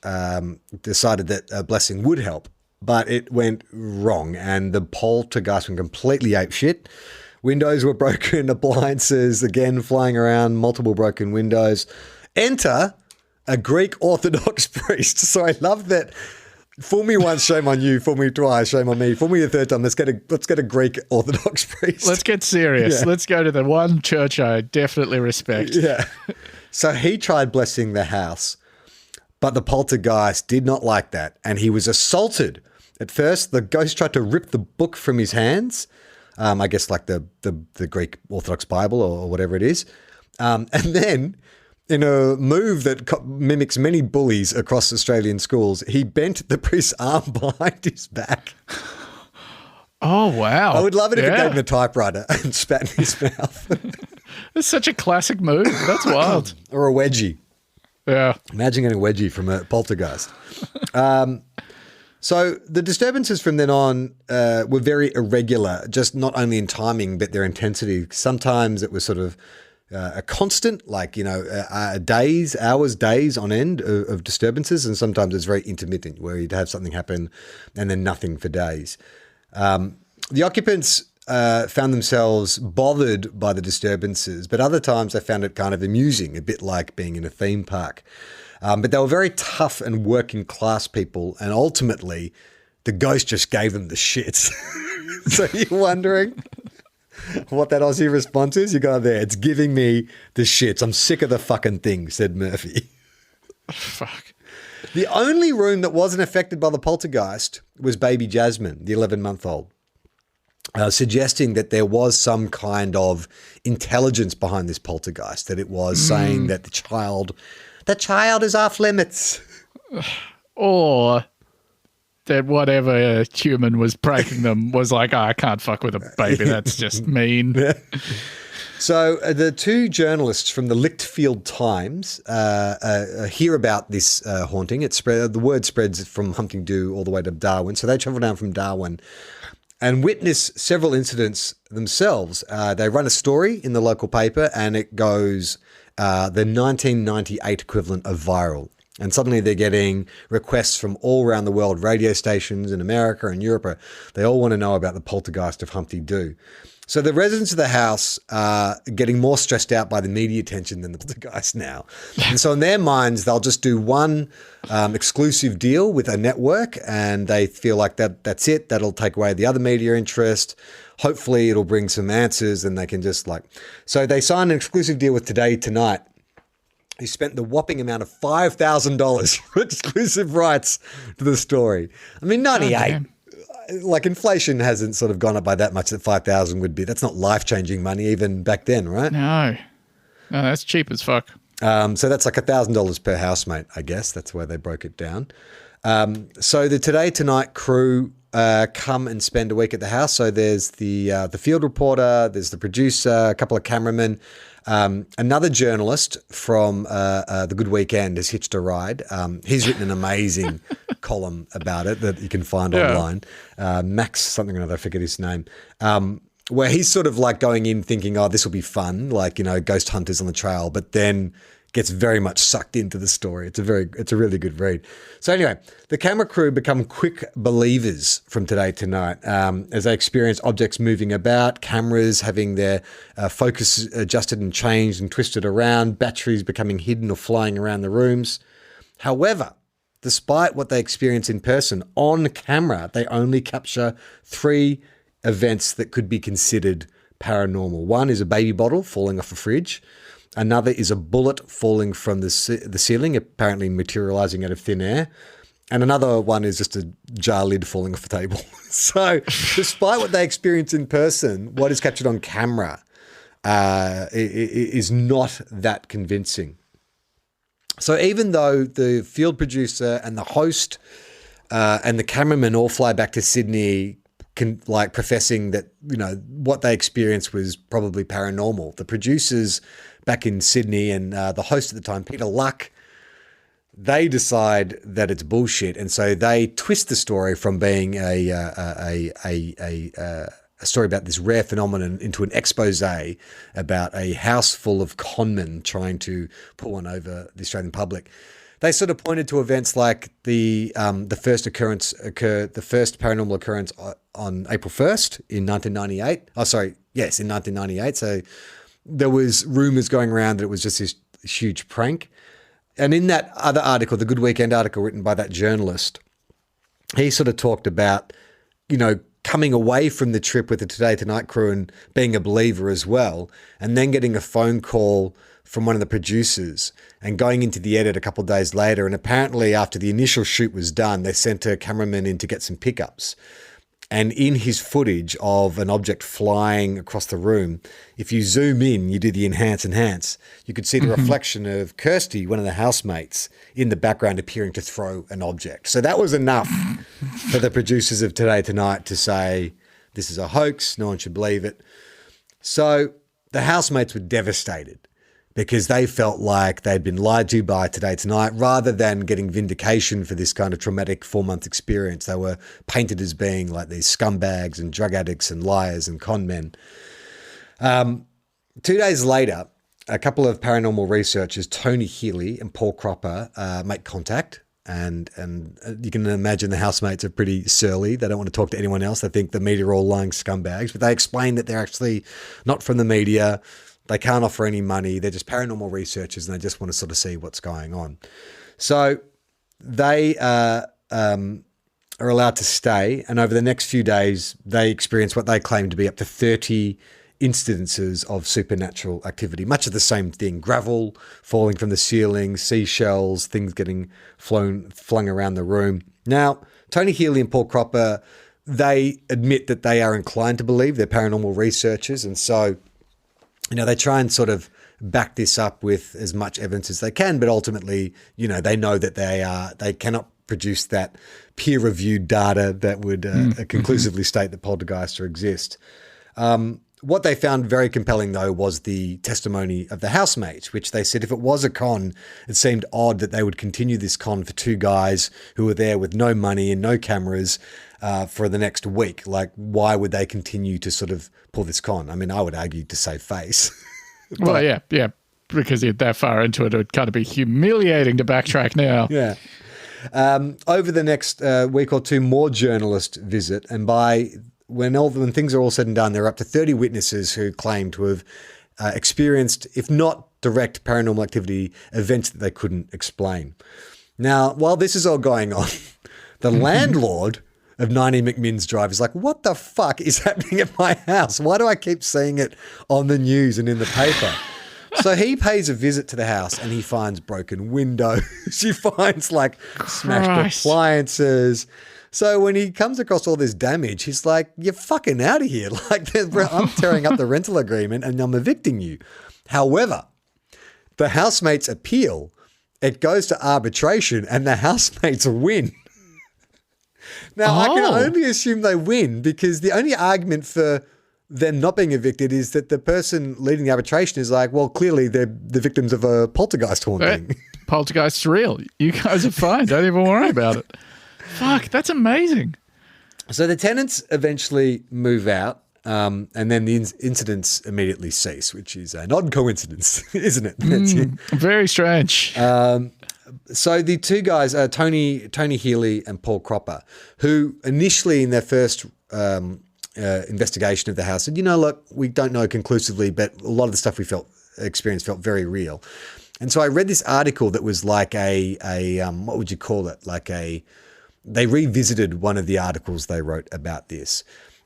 decided that a blessing would help, but it went wrong and the poltergeist went completely apeshit. Windows were broken, appliances again flying around, multiple broken windows. Enter a Greek Orthodox priest. So I love that. Fool me once, shame on you. Fool me twice, shame on me. Fool me a third time. Let's get a Greek Orthodox priest. Let's get serious. Yeah. Let's go to the one church I definitely respect. Yeah. So he tried blessing the house, but the poltergeist did not like that, and he was assaulted. At first, the ghost tried to rip the book from his hands. I guess like the Greek Orthodox Bible or whatever it is, and then, in a move that mimics many bullies across Australian schools, he bent the priest's arm behind his back. Oh, wow. I would love it if it gave him a typewriter and spat in his mouth. It's such a classic move. That's wild. Or a wedgie. Yeah. Imagine getting a wedgie from a poltergeist. So the disturbances from then on were very irregular, just not only in timing, but their intensity. Sometimes it was sort of a constant, like, days on end of disturbances. And sometimes it's very intermittent where you'd have something happen and then nothing for days. The occupants found themselves bothered by the disturbances, but other times they found it kind of amusing, a bit like being in a theme park. But they were very tough and working class people. And ultimately the ghost just gave them the shits. So you're wondering what that Aussie response is? You go there, it's giving me the shits. I'm sick of the fucking thing, said Murphy. Fuck. The only room that wasn't affected by the poltergeist was baby Jasmine, the 11-month-old, suggesting that there was some kind of intelligence behind this poltergeist, that it was saying that the child is off limits. Or that whatever human was pranking them was like, I can't fuck with a baby. That's just mean. So the two journalists from the Lichfield Times hear about this haunting. The word spreads from Humpty Doo all the way to Darwin. So they travel down from Darwin and witness several incidents themselves. They run a story in the local paper, and it goes the 1998 equivalent of viral. And suddenly they're getting requests from all around the world, radio stations in America and Europe. They all want to know about the poltergeist of Humpty Doo. So the residents of the house are getting more stressed out by the media attention than the poltergeist now. And so in their minds, they'll just do one exclusive deal with a network, and they feel like that's it. That'll take away the other media interest. Hopefully it'll bring some answers, and they can just So they signed an exclusive deal with Today Tonight. He spent the whopping amount of $5,000 for exclusive rights to the story. I mean, 98, inflation hasn't sort of gone up by that much that 5,000 would be. That's not life-changing money even back then, right? No, that's cheap as fuck. So that's like $1,000 per housemate, I guess. That's where they broke it down. So the Today Tonight crew come and spend a week at the house. So there's the field reporter, there's the producer, a couple of cameramen. Another journalist from The Good Weekend has hitched a ride. He's written an amazing column about it that you can find online. Max something or another, I forget his name, where he's sort of like going in thinking, oh, this will be fun, ghost hunters on the trail, but then gets very much sucked into the story. It's a really good read. So anyway, the camera crew become quick believers from Today Tonight as they experience objects moving about, cameras having their focus adjusted and changed and twisted around, batteries becoming hidden or flying around the rooms. However, despite what they experience in person, on camera, they only capture 3 events that could be considered paranormal. One is a baby bottle falling off a fridge. Another is a bullet falling from the ceiling, apparently materializing out of thin air. And another one is just a jar lid falling off a table. So despite what they experience in person, what is captured on camera is not that convincing. So even though the field producer and the host and the cameraman all fly back to Sydney professing that, what they experienced was probably paranormal, the producers back in Sydney and the host at the time, Peter Luck, they decide that it's bullshit, and so they twist the story from being a story about this rare phenomenon into an expose about a house full of conmen trying to pull one over the Australian public. They sort of pointed to events like the first paranormal occurrence on April 1st in 1998. In 1998. So there was rumors going around that it was just this huge prank. And in that other article, the Good Weekend article written by that journalist, he sort of talked about, coming away from the trip with the Today Tonight crew and being a believer as well, and then getting a phone call from one of the producers and going into the edit a couple of days later. And apparently after the initial shoot was done, they sent a cameraman in to get some pickups. And in his footage of an object flying across the room, if you zoom in, you do the enhance, you could see the reflection of Kirsty, one of the housemates, in the background appearing to throw an object. So that was enough for the producers of Today Tonight to say, this is a hoax, no one should believe it. So the housemates were devastated because they felt like they'd been lied to by Today Tonight. Rather than getting vindication for this kind of traumatic 4-month experience, they were painted as being like these scumbags and drug addicts and liars and con men. 2 days later, a couple of paranormal researchers, Tony Healy and Paul Cropper, make contact. And you can imagine the housemates are pretty surly. They don't want to talk to anyone else. They think the media are all lying scumbags. But they explain that they're actually not from the media. They can't offer any money. They're just paranormal researchers and they just want to sort of see what's going on. So they are allowed to stay. And over the next few days, they experience what they claim to be up to 30 incidences of supernatural activity. Much of the same thing: gravel falling from the ceiling, seashells, things getting flung around the room. Now, Tony Healy and Paul Cropper, they admit that they are inclined to believe. They're paranormal researchers, and so, they try and sort of back this up with as much evidence as they can, but ultimately, they know that they cannot produce that peer-reviewed data that would conclusively state that poltergeists exist. What they found very compelling, though, was the testimony of the housemates, which they said if it was a con, it seemed odd that they would continue this con for two guys who were there with no money and no cameras for the next week. Like, why would they continue to sort of pull this con? I mean, I would argue to save face. Well, yeah, because you're that far into it, it would kind of be humiliating to backtrack now. Yeah. Over the next week or two, more journalists visit, and when things are all said and done, there are up to 30 witnesses who claim to have experienced, if not direct paranormal activity, events that they couldn't explain. Now, while this is all going on, the landlord of 90 McMinns Drive is like, what the fuck is happening at my house? Why do I keep seeing it on the news and in the paper? So he pays a visit to the house and he finds broken windows. He finds smashed appliances. So when he comes across all this damage, he's like, you're fucking out of here. I'm tearing up the rental agreement and I'm evicting you. However, the housemates appeal. It goes to arbitration and the housemates win. Now, I can only assume they win because the only argument for them not being evicted is that the person leading the arbitration is like, well, clearly they're the victims of a poltergeist haunting. Poltergeist's real. You guys are fine. Don't even worry about it. Fuck, that's amazing. So the tenants eventually move out, and then the incidents immediately cease, which is an odd coincidence, isn't it? Very strange. So the two guys, Tony Healy and Paul Cropper, who initially in their first investigation of the house said, look, we don't know conclusively, but a lot of the stuff we experienced felt very real. And so I read this article that was like what would you call it? They revisited one of the articles they wrote about this.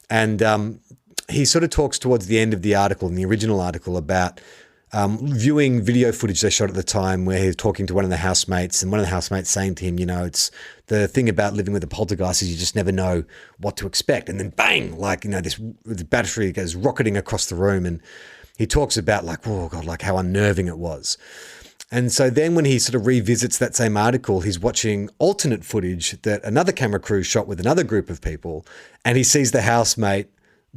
And he sort of talks towards the end of the article, in the original article, about viewing video footage they shot at the time where he was talking to one of the housemates, and one of the housemates saying to him, it's the thing about living with a poltergeist is you just never know what to expect. And then bang, this battery goes rocketing across the room. And he talks about oh God, how unnerving it was. And so then when he sort of revisits that same article, he's watching alternate footage that another camera crew shot with another group of people. And he sees the housemate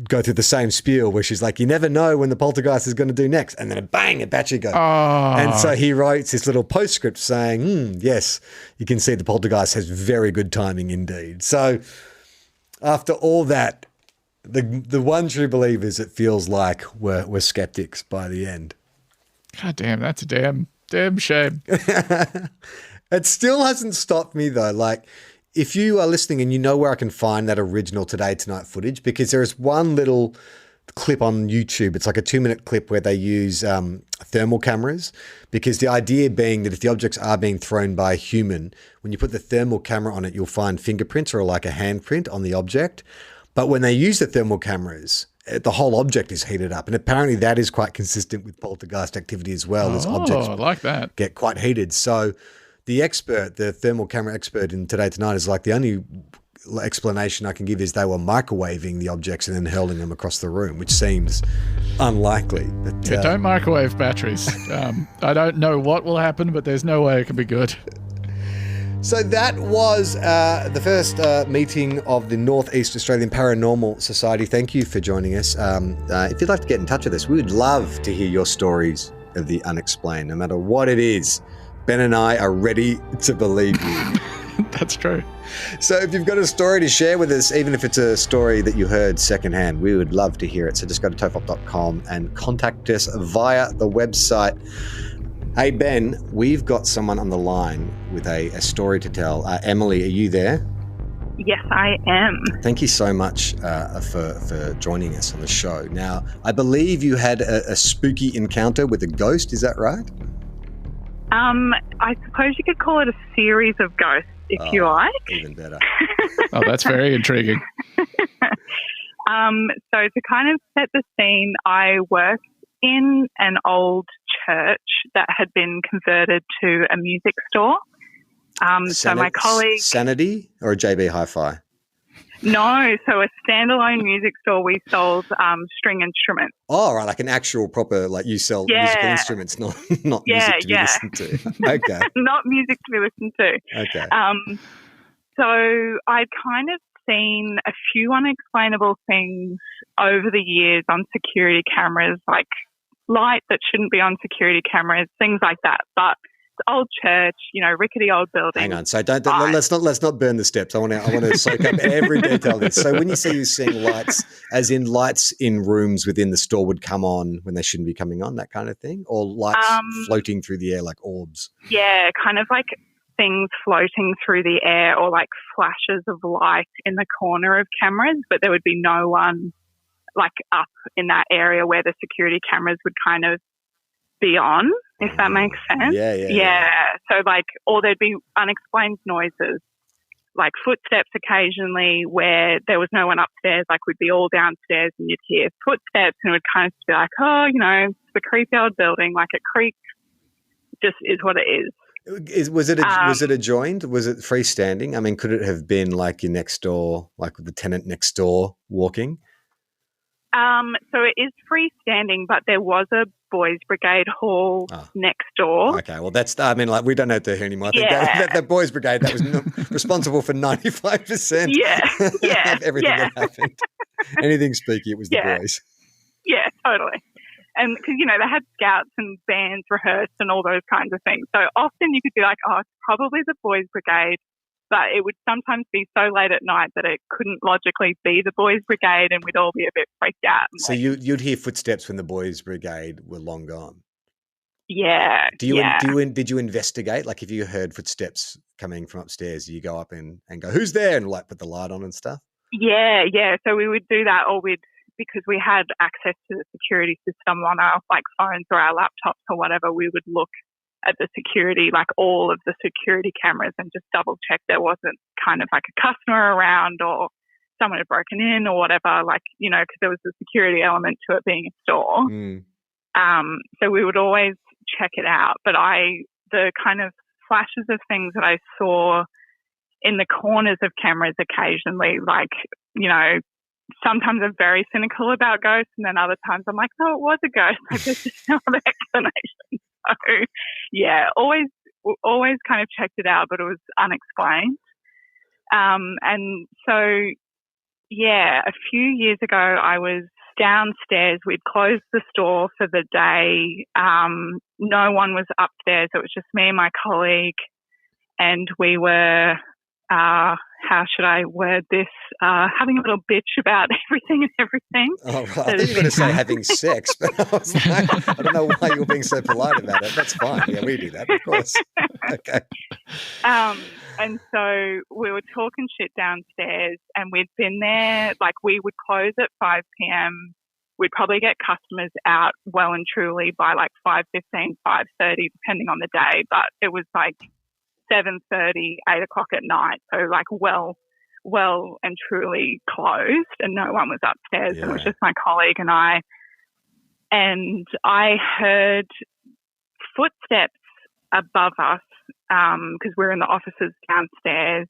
go through the same spiel where she's like, you never know when the poltergeist is going to do next. And then bang, a battery goes. And so he writes this little postscript saying, yes, you can see the poltergeist has very good timing indeed. So after all that, the one true belief is it feels like we're skeptics by the end. God damn, that's a damn shame. It still hasn't stopped me though. If you are listening and you know where I can find that original Today Tonight footage, because there is one little clip on YouTube. It's like a 2-minute clip where they use thermal cameras, because the idea being that if the objects are being thrown by a human, when you put the thermal camera on it, you'll find fingerprints or like a handprint on the object. But when they use the thermal cameras, the whole object is heated up. And apparently that is quite consistent with poltergeist activity as well, as objects like that get quite heated. So the thermal camera expert in Today Tonight is like, the only explanation I can give is they were microwaving the objects and then hurling them across the room, which seems unlikely. But don't microwave batteries. I don't know what will happen, but there's no way it can be good. So that was the first meeting of the North-East Australian Paranormal Society. Thank you for joining us. If you'd like to get in touch with us, we would love to hear your stories of the unexplained, no matter what it is. Ben and I are ready to believe you. That's true. So if you've got a story to share with us, even if it's a story that you heard secondhand, we would love to hear it. So just go to TOFOP.com and contact us via the website. Hey, Ben, we've got someone on the line with a story to tell. Emily, are you there? Yes, I am. Thank you so much for joining us on the show. Now, I believe you had a spooky encounter with a ghost. Is that right? I suppose you could call it a series of ghosts, if you like. Even better. Oh, that's very intriguing. So to kind of set the scene, I worked in an old church that had been converted to a music store. So my colleague... Sanity or a JB Hi-Fi? No, so a standalone music store. We sold string instruments. Oh, right, like an actual proper, like you sell musical instruments, not music to be listened to. Okay. Not music to be listened to. Okay. So I'd kind of seen a few unexplainable things over the years on security cameras, like light that shouldn't be on security cameras, things like that. But it's old church, rickety old building. Hang on, so let's not burn the steps. I want to soak up every detail of this. So when you say you're seeing lights, as in lights in rooms within the store would come on when they shouldn't be coming on, that kind of thing, or lights floating through the air like orbs? Yeah, kind of like things floating through the air, or like flashes of light in the corner of cameras, but there would be no one like up in that area where the security cameras would kind of be on, if that makes sense. Yeah. So like, or there'd be unexplained noises, like footsteps occasionally where there was no one upstairs, like we'd be all downstairs and you'd hear footsteps and it would kind of be like, it's the creepy old building, like it creaks, just is what it is. Was it adjoined? Was it freestanding? I mean, could it have been like your next door, like the tenant next door walking? So it is freestanding, but there was a boys' brigade hall next door. Okay, well we don't know there anymore. I think that boys' brigade, that was responsible for 95% of everything that happened. Anything spooky, it was the boys. Yeah, totally. And because, they had scouts and bands rehearsed and all those kinds of things. So often you could be like, it's probably the boys' brigade. But it would sometimes be so late at night that it couldn't logically be the boys' brigade and we'd all be a bit freaked out. So you'd hear footsteps when the boys' brigade were long gone? Yeah. Did you investigate? Like if you heard footsteps coming from upstairs, you go up and go, who's there? And like put the light on and stuff? Yeah. So we would do that, or because we had access to the security system on our like phones or our laptops or whatever, we would look at the security, like all of the security cameras, and just double check there wasn't kind of like a customer around or someone had broken in or whatever, like, because there was a security element to it being a store. So we would always check it out. But the kind of flashes of things that I saw in the corners of cameras occasionally, like, sometimes I'm very cynical about ghosts, and then other times I'm like, no, it was a ghost. Like, there's just no other explanation. So, always kind of checked it out, but it was unexplained. And so, a few years ago, I was downstairs. We'd closed the store for the day. No one was upstairs. It was just me and my colleague, and we were, how should I word this, having a little bitch about everything. Oh, right. I thought you were going to say having sex, but I was like, I don't know why you were being so polite about it. That's fine. Yeah, we do that, of course. Okay. And so we were talking shit downstairs, and we'd been there, like we would close at 5 p.m. We'd probably get customers out well and truly by like 5:15, 5:30, depending on the day, but it was like 7:30, 8 o'clock at night. So like well and truly closed, and no one was upstairs. And it was just my colleague and I. And I heard footsteps above us because we're in the offices downstairs.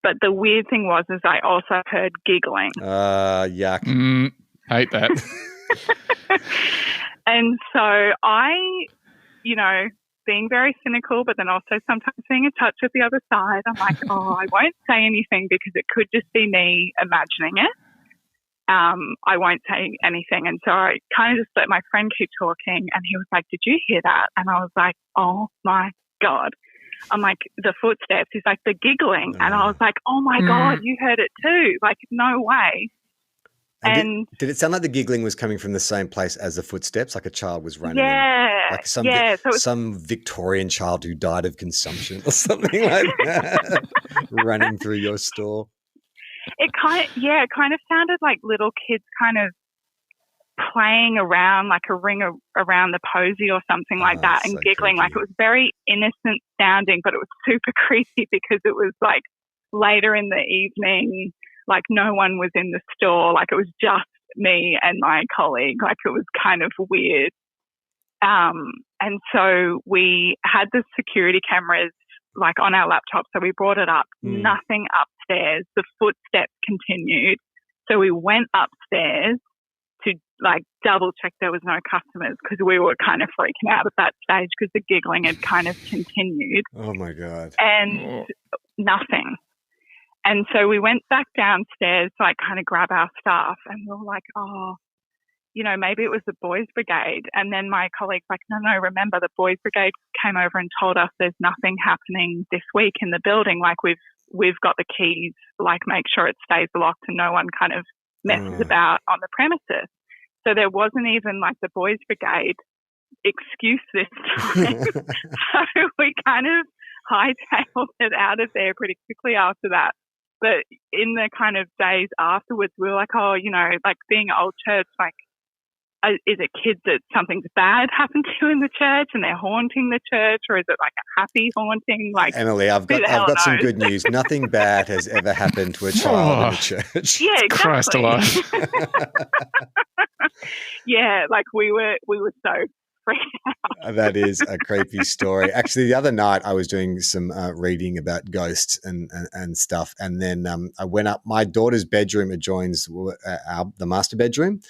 But the weird thing was I also heard giggling. Yuck. Hate that. And so I, being very cynical, but then also sometimes being in touch with the other side, I'm like, I won't say anything because it could just be me imagining it. I won't say anything. And so I kind of just let my friend keep talking, and he was like, did you hear that? And I was like, oh my God. I'm like, the footsteps. He's like, the giggling. And I was like, oh my God, you heard it too. Like, no way. And did it sound like the giggling was coming from the same place as the footsteps, like a child was running? Like some Victorian child who died of consumption or something like that, running through your store. It kind of sounded like little kids kind of playing around, like a ring around the posy or something like that, and so giggling. Creepy. Like it was very innocent sounding, but it was super creepy because it was like later in the evening. Like no one was in the store. Like it was just me and my colleague. Like it was kind of weird. And so we had the security cameras like on our laptop. So we brought it up, nothing upstairs. The footsteps continued. So we went upstairs to like double check there was no customers because we were kind of freaking out at that stage because the giggling had kind of continued. Oh my God. And nothing. And so we went back downstairs to like kind of grab our stuff and we were like, oh, you know, maybe it was the boys brigade. And then my colleague's like, no, remember the boys brigade came over and told us there's nothing happening this week in the building. Like we've got the keys, like make sure it stays locked and no one kind of messes about on the premises. So there wasn't even like the boys brigade excuse this time. So we kind of hightailed it out of there pretty quickly after that. But in the kind of days afterwards, we were like, oh, you know, like being old church, like, is it kids that something's bad happened to in the church and they're haunting the church, or is it like a happy haunting? Like, Emily, I've got some good news. Nothing bad has ever happened to a child in the church. Yeah, exactly. Christ alive. Yeah, like we were so freaked out. That is a creepy story. Actually, the other night I was doing some reading about ghosts and stuff, and then I went up. My daughter's bedroom adjoins the master bedroom.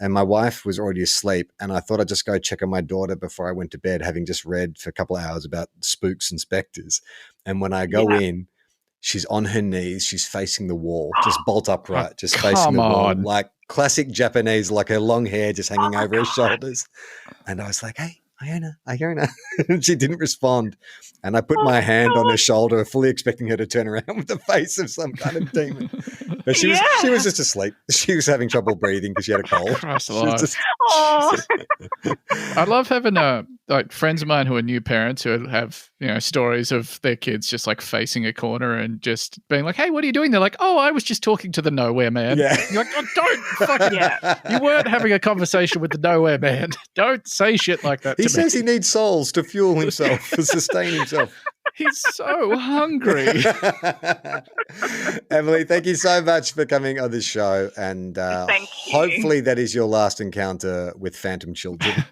And my wife was already asleep, and I thought I'd just go check on my daughter before I went to bed, having just read for a couple of hours about spooks and spectres. And when I go in, she's on her knees, she's facing the wall, just bolt upright, just facing the wall, like classic Japanese, like her long hair just hanging over her shoulders. And I was like, hey, Iona. And she didn't respond. And I put my hand on her shoulder, fully expecting her to turn around with the face of some kind of demon. But she was just asleep. She was having trouble breathing because she had a cold. Christ alive. I love having like friends of mine who are new parents who have, you know, stories of their kids just like facing a corner and just being like, hey, what are you doing? They're like, oh, I was just talking to the nowhere man. Yeah. You're like, oh, don't fucking you weren't having a conversation with the nowhere man. Don't say shit like that. He says he needs souls to fuel himself, to sustain himself. He's so hungry. Emily, thank you so much for coming on this show. And hopefully that is your last encounter with phantom children.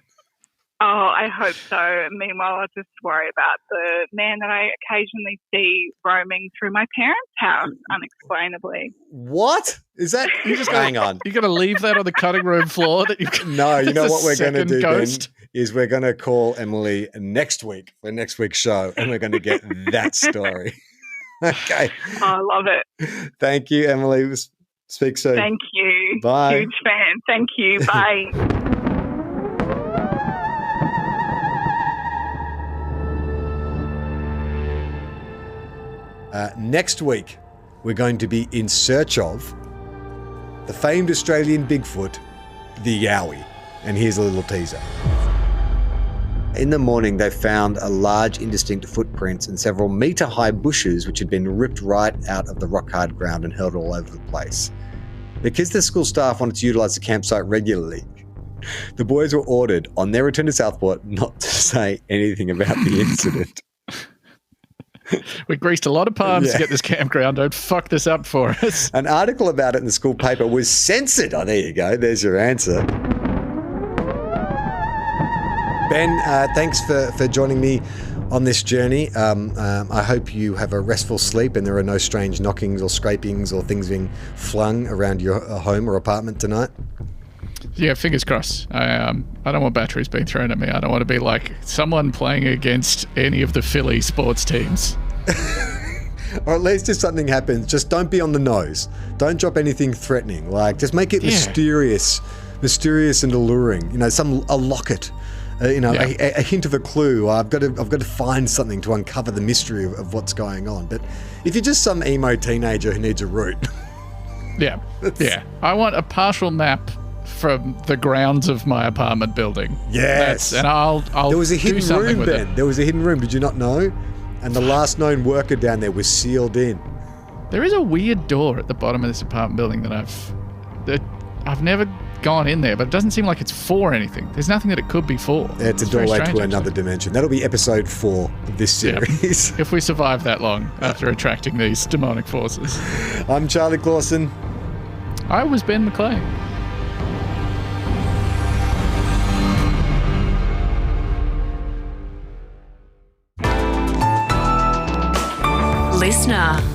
Oh, I hope so. Meanwhile, I'll just worry about the man that I occasionally see roaming through my parents' house unexplainably. What? Is that? Hang on. You're going to leave that on the cutting room floor? No, you know what we're going to do ghost? then is we're going to call Emily next week for next week's show, and we're going to get that story. Okay. Oh, I love it. Thank you, Emily. Speak soon. Thank you. Bye. Huge fan. Thank you. Bye. Next week, we're going to be in search of the famed Australian Bigfoot, the Yowie. And here's a little teaser. In the morning, they found a large indistinct footprints and several metre-high bushes which had been ripped right out of the rock-hard ground and held all over the place. Because the school staff wanted to utilise the campsite regularly, the boys were ordered, on their return to Southport, not to say anything about the incident. We greased a lot of palms to get this campground. Don't fuck this up for us. An article about it in the school paper was censored. Oh, there you go. There's your answer. Ben, thanks for joining me on this journey. I hope you have a restful sleep and there are no strange knockings or scrapings or things being flung around your home or apartment tonight. Yeah, fingers crossed. I don't want batteries being thrown at me. I don't want to be like someone playing against any of the Philly sports teams. Or at least if something happens, just don't be on the nose. Don't drop anything threatening. Like, just make it mysterious and alluring. You know, a locket. A hint of a clue. I've got to find something to uncover the mystery of what's going on. But if you're just some emo teenager who needs a route, yeah. I want a partial map from the grounds of my apartment building. Yes. And I'll there was a hidden room, with Ben. it. There was a hidden room. Did you not know? And the last known worker down there was sealed in. There is a weird door at the bottom of this apartment building that I've never gone in there, but it doesn't seem like it's for anything. There's nothing that it could be for. It's a doorway to another dimension. That'll be episode 4 of this series. Yeah. If we survive that long after attracting these demonic forces. I'm Charlie Clausen. I was Ben McLeay. Listener.